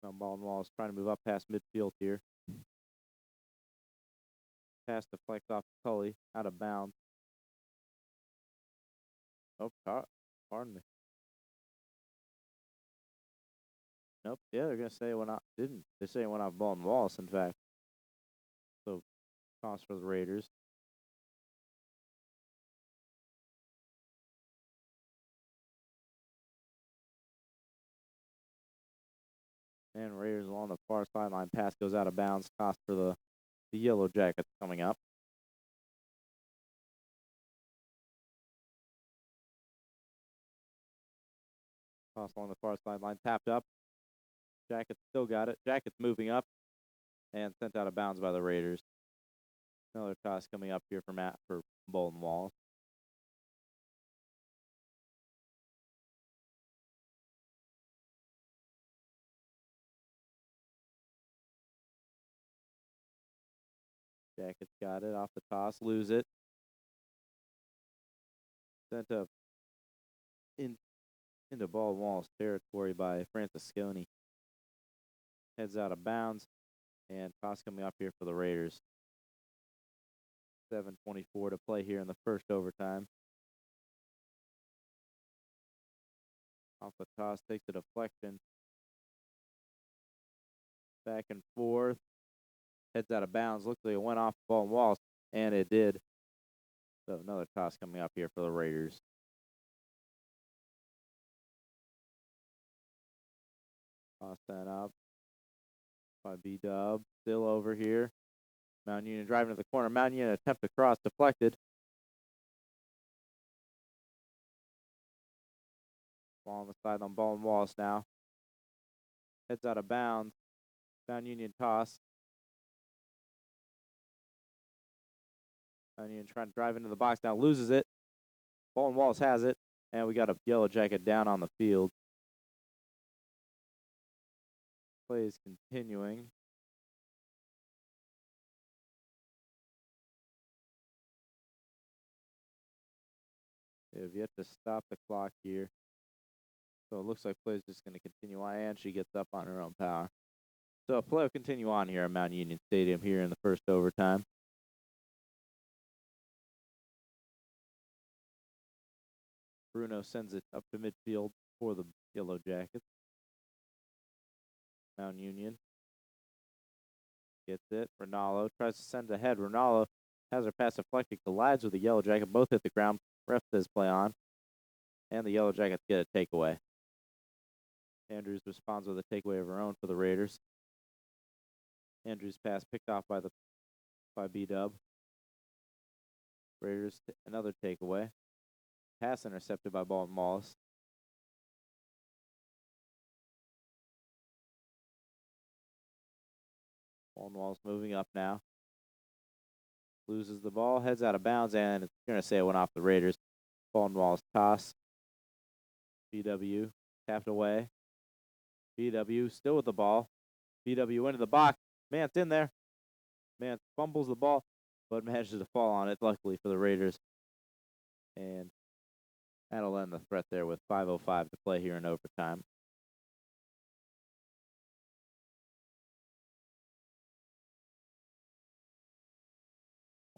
S1: Now Baldwin Wallace trying to move up past midfield here. Pass deflects off Cully, out of bounds. Oh, pardon me. Nope. Yeah, they're gonna say it went off. Didn't they say it went off Baldwin Wallace? In fact, so toss for the Raiders. And Raiders along the far sideline. Pass goes out of bounds. Toss for the Yellow Jackets coming up. Toss along the far sideline. Tapped up. Jackets still got it. Jackets moving up. And sent out of bounds by the Raiders. Another toss coming up here for Baldwin Wallace. Jackets got it off the toss. Lose it. Sent up into Baldwin Wallace territory by Francisconi. Heads out of bounds. And toss coming up here for the Raiders. 7:24 to play here in the first overtime. Off the toss, takes a deflection. Back and forth. Heads out of bounds. Looks like it went off the ball and Wallace, and it did. So another toss coming up here for the Raiders. Toss that up by B-Dub. Still over here. Mount Union driving to the corner. Mount Union attempt to cross, deflected. Ball on the side on Baldwin Wallace now. Heads out of bounds. Mount Union toss. Mount Union trying to drive into the box now. Loses it. Baldwin Wallace has it. And we got a Yellow Jacket down on the field. Play is continuing. They have yet to stop the clock here. So it looks like play is just going to continue on, and she gets up on her own power. So play will continue on here at Mount Union Stadium here in the first overtime. Bruno sends it up to midfield for the Yellow Jackets. Mount Union gets it. Ronaldo tries to send it ahead. Ronaldo has her pass deflected, collides with the Yellow Jacket. Both hit the ground. Ref says play on. And the Yellow Jackets get a takeaway. Andrews responds with a takeaway of her own for the Raiders. Andrews' pass picked off by B-Dub. Raiders another takeaway. Pass intercepted by Baldwin Wallace. Baldwin Wallace moving up now. Loses the ball, heads out of bounds, and it's going to say it went off the Raiders. Baldwin Wallace toss. BW tapped away. BW still with the ball. BW into the box. Mance in there. Mance fumbles the ball, but manages to fall on it, luckily for the Raiders. And that'll end the threat there with 5:05 to play here in overtime.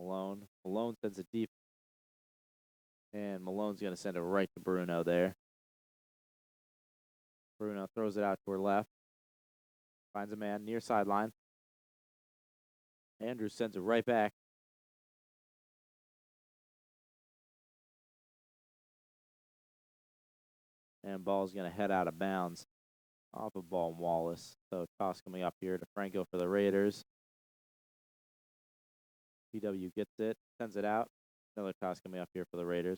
S1: Malone. Malone sends it deep. And Malone's going to send it right to Bruno there. Bruno throws it out to her left. Finds a man near sideline. Andrews sends it right back. And ball's going to head out of bounds off of Baldwin Wallace. So toss coming up here to Franco for the Raiders. PW gets it, sends it out. Another toss coming up here for the Raiders.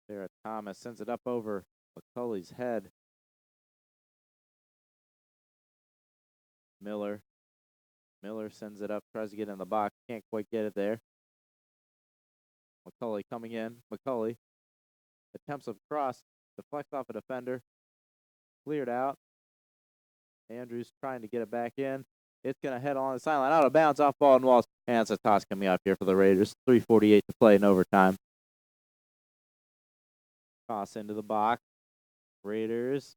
S1: Sarah Thomas sends it up over McCulley's head. Miller sends it up, tries to get in the box, can't quite get it there. McCulley coming in. McCulley attempts a cross, deflects off a defender, cleared out. Andrews trying to get it back in. It's going to head on the sideline, out of bounds, off ball and Wallace. And it's a toss coming up here for the Raiders. 3:48 to play in overtime. Toss into the box. Raiders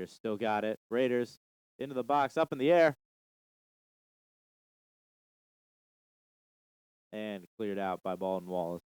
S1: still got it. Raiders into the box, up in the air. And cleared out by Baldwin Wallace.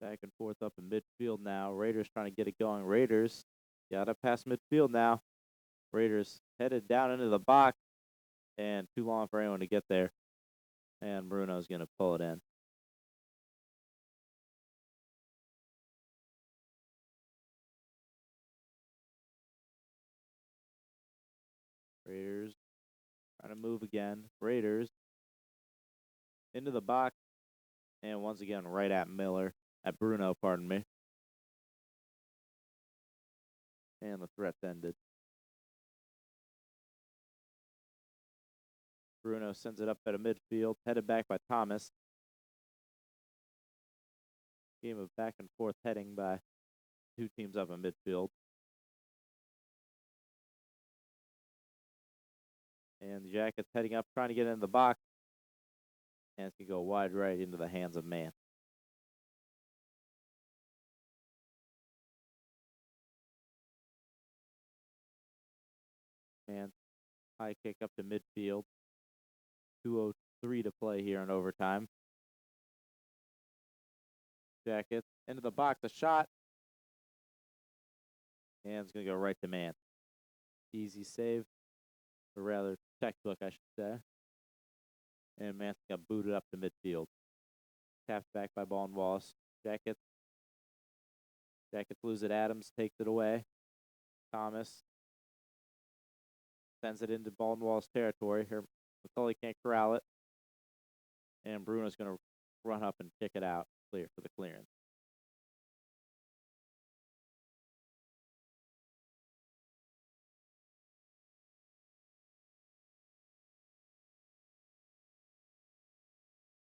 S1: Back and forth up in midfield now. Raiders trying to get it going. Raiders got it past midfield now. Raiders headed down into the box. And too long for anyone to get there. And Bruno's going to pull it in. Raiders trying to move again. Raiders into the box. And once again, right at Bruno, pardon me. And the threat's ended. Bruno sends it up at a midfield, headed back by Thomas. Game of back and forth heading by two teams up in midfield. And the Jackets heading up, trying to get in the box. And it's going to go wide right into the hands of man. And high kick up to midfield. 2:03 to play here in overtime. Jackets into the box, a shot. And it's going to go right to man. Easy save, or rather textbook, I should say. And man got booted up to midfield. Tapped back by Baldwin Wallace. Jackets lose it. Adams takes it away. Thomas sends it into Baldwin Wallace territory. Here, McCulley can't corral it. And Bruno's going to run up and kick it out. Clear for the clearance.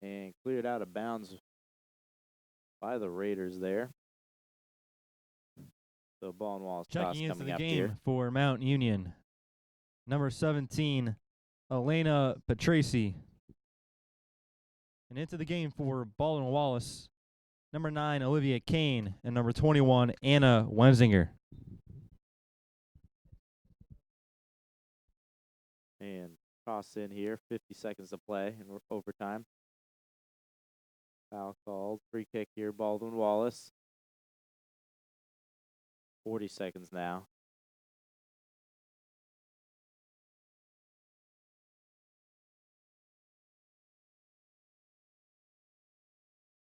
S1: And cleared out of bounds by the Raiders there. So Baldwin Wallace toss
S2: Checking into
S1: coming
S2: the
S1: up
S2: game
S1: here.
S2: for Mount Union. Number 17, Elena Patraci. And into the game for Baldwin Wallace, number 9, Olivia Kane, and number 21, Anna Wenzinger.
S1: And toss in here, 50 seconds to play in overtime. Foul called, free kick here, Baldwin Wallace. 40 seconds now.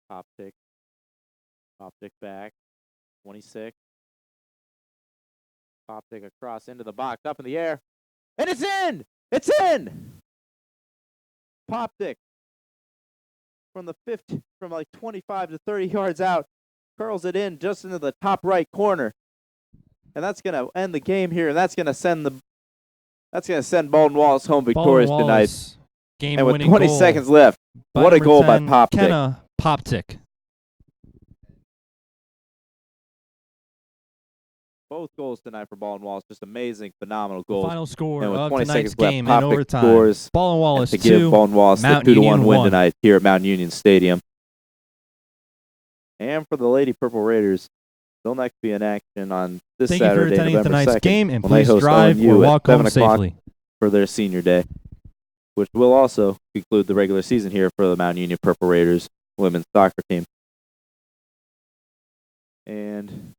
S1: Optic back, 26. Optic across into the box, up in the air, and it's in! It's in! Poptic from the 50, from like 25 to 30 yards out, curls it in just into the top right corner, and that's gonna end the game here. And that's gonna send Baldwin Wallace home victorious tonight. And with 20 seconds left, what a goal by Poptic.
S2: Kenna Poptic.
S1: both goals tonight for Baldwin Wallace. Just amazing, phenomenal
S2: The
S1: goals.
S2: final score
S1: And with
S2: of
S1: 20
S2: tonight's
S1: seconds left,
S2: game in
S1: Popik
S2: overtime.
S1: scores
S2: Baldwin Wallace
S1: to give
S2: 2,
S1: Baldwin Wallace the
S2: Mountain
S1: 2-1
S2: Union
S1: win
S2: 1.
S1: tonight here at Mountain Union Stadium. And for the Lady Purple Raiders, they'll next be in action on this
S2: Thank you for
S1: Saturday,
S2: attending
S1: November
S2: tonight's
S1: 2nd,
S2: game, and
S1: when they
S2: please
S1: host
S2: drive
S1: ONU
S2: or walk
S1: at
S2: home
S1: 7 o'clock
S2: safely.
S1: for their senior day, which will also conclude the regular season here for the Mountain Union Purple Raiders women's soccer team. And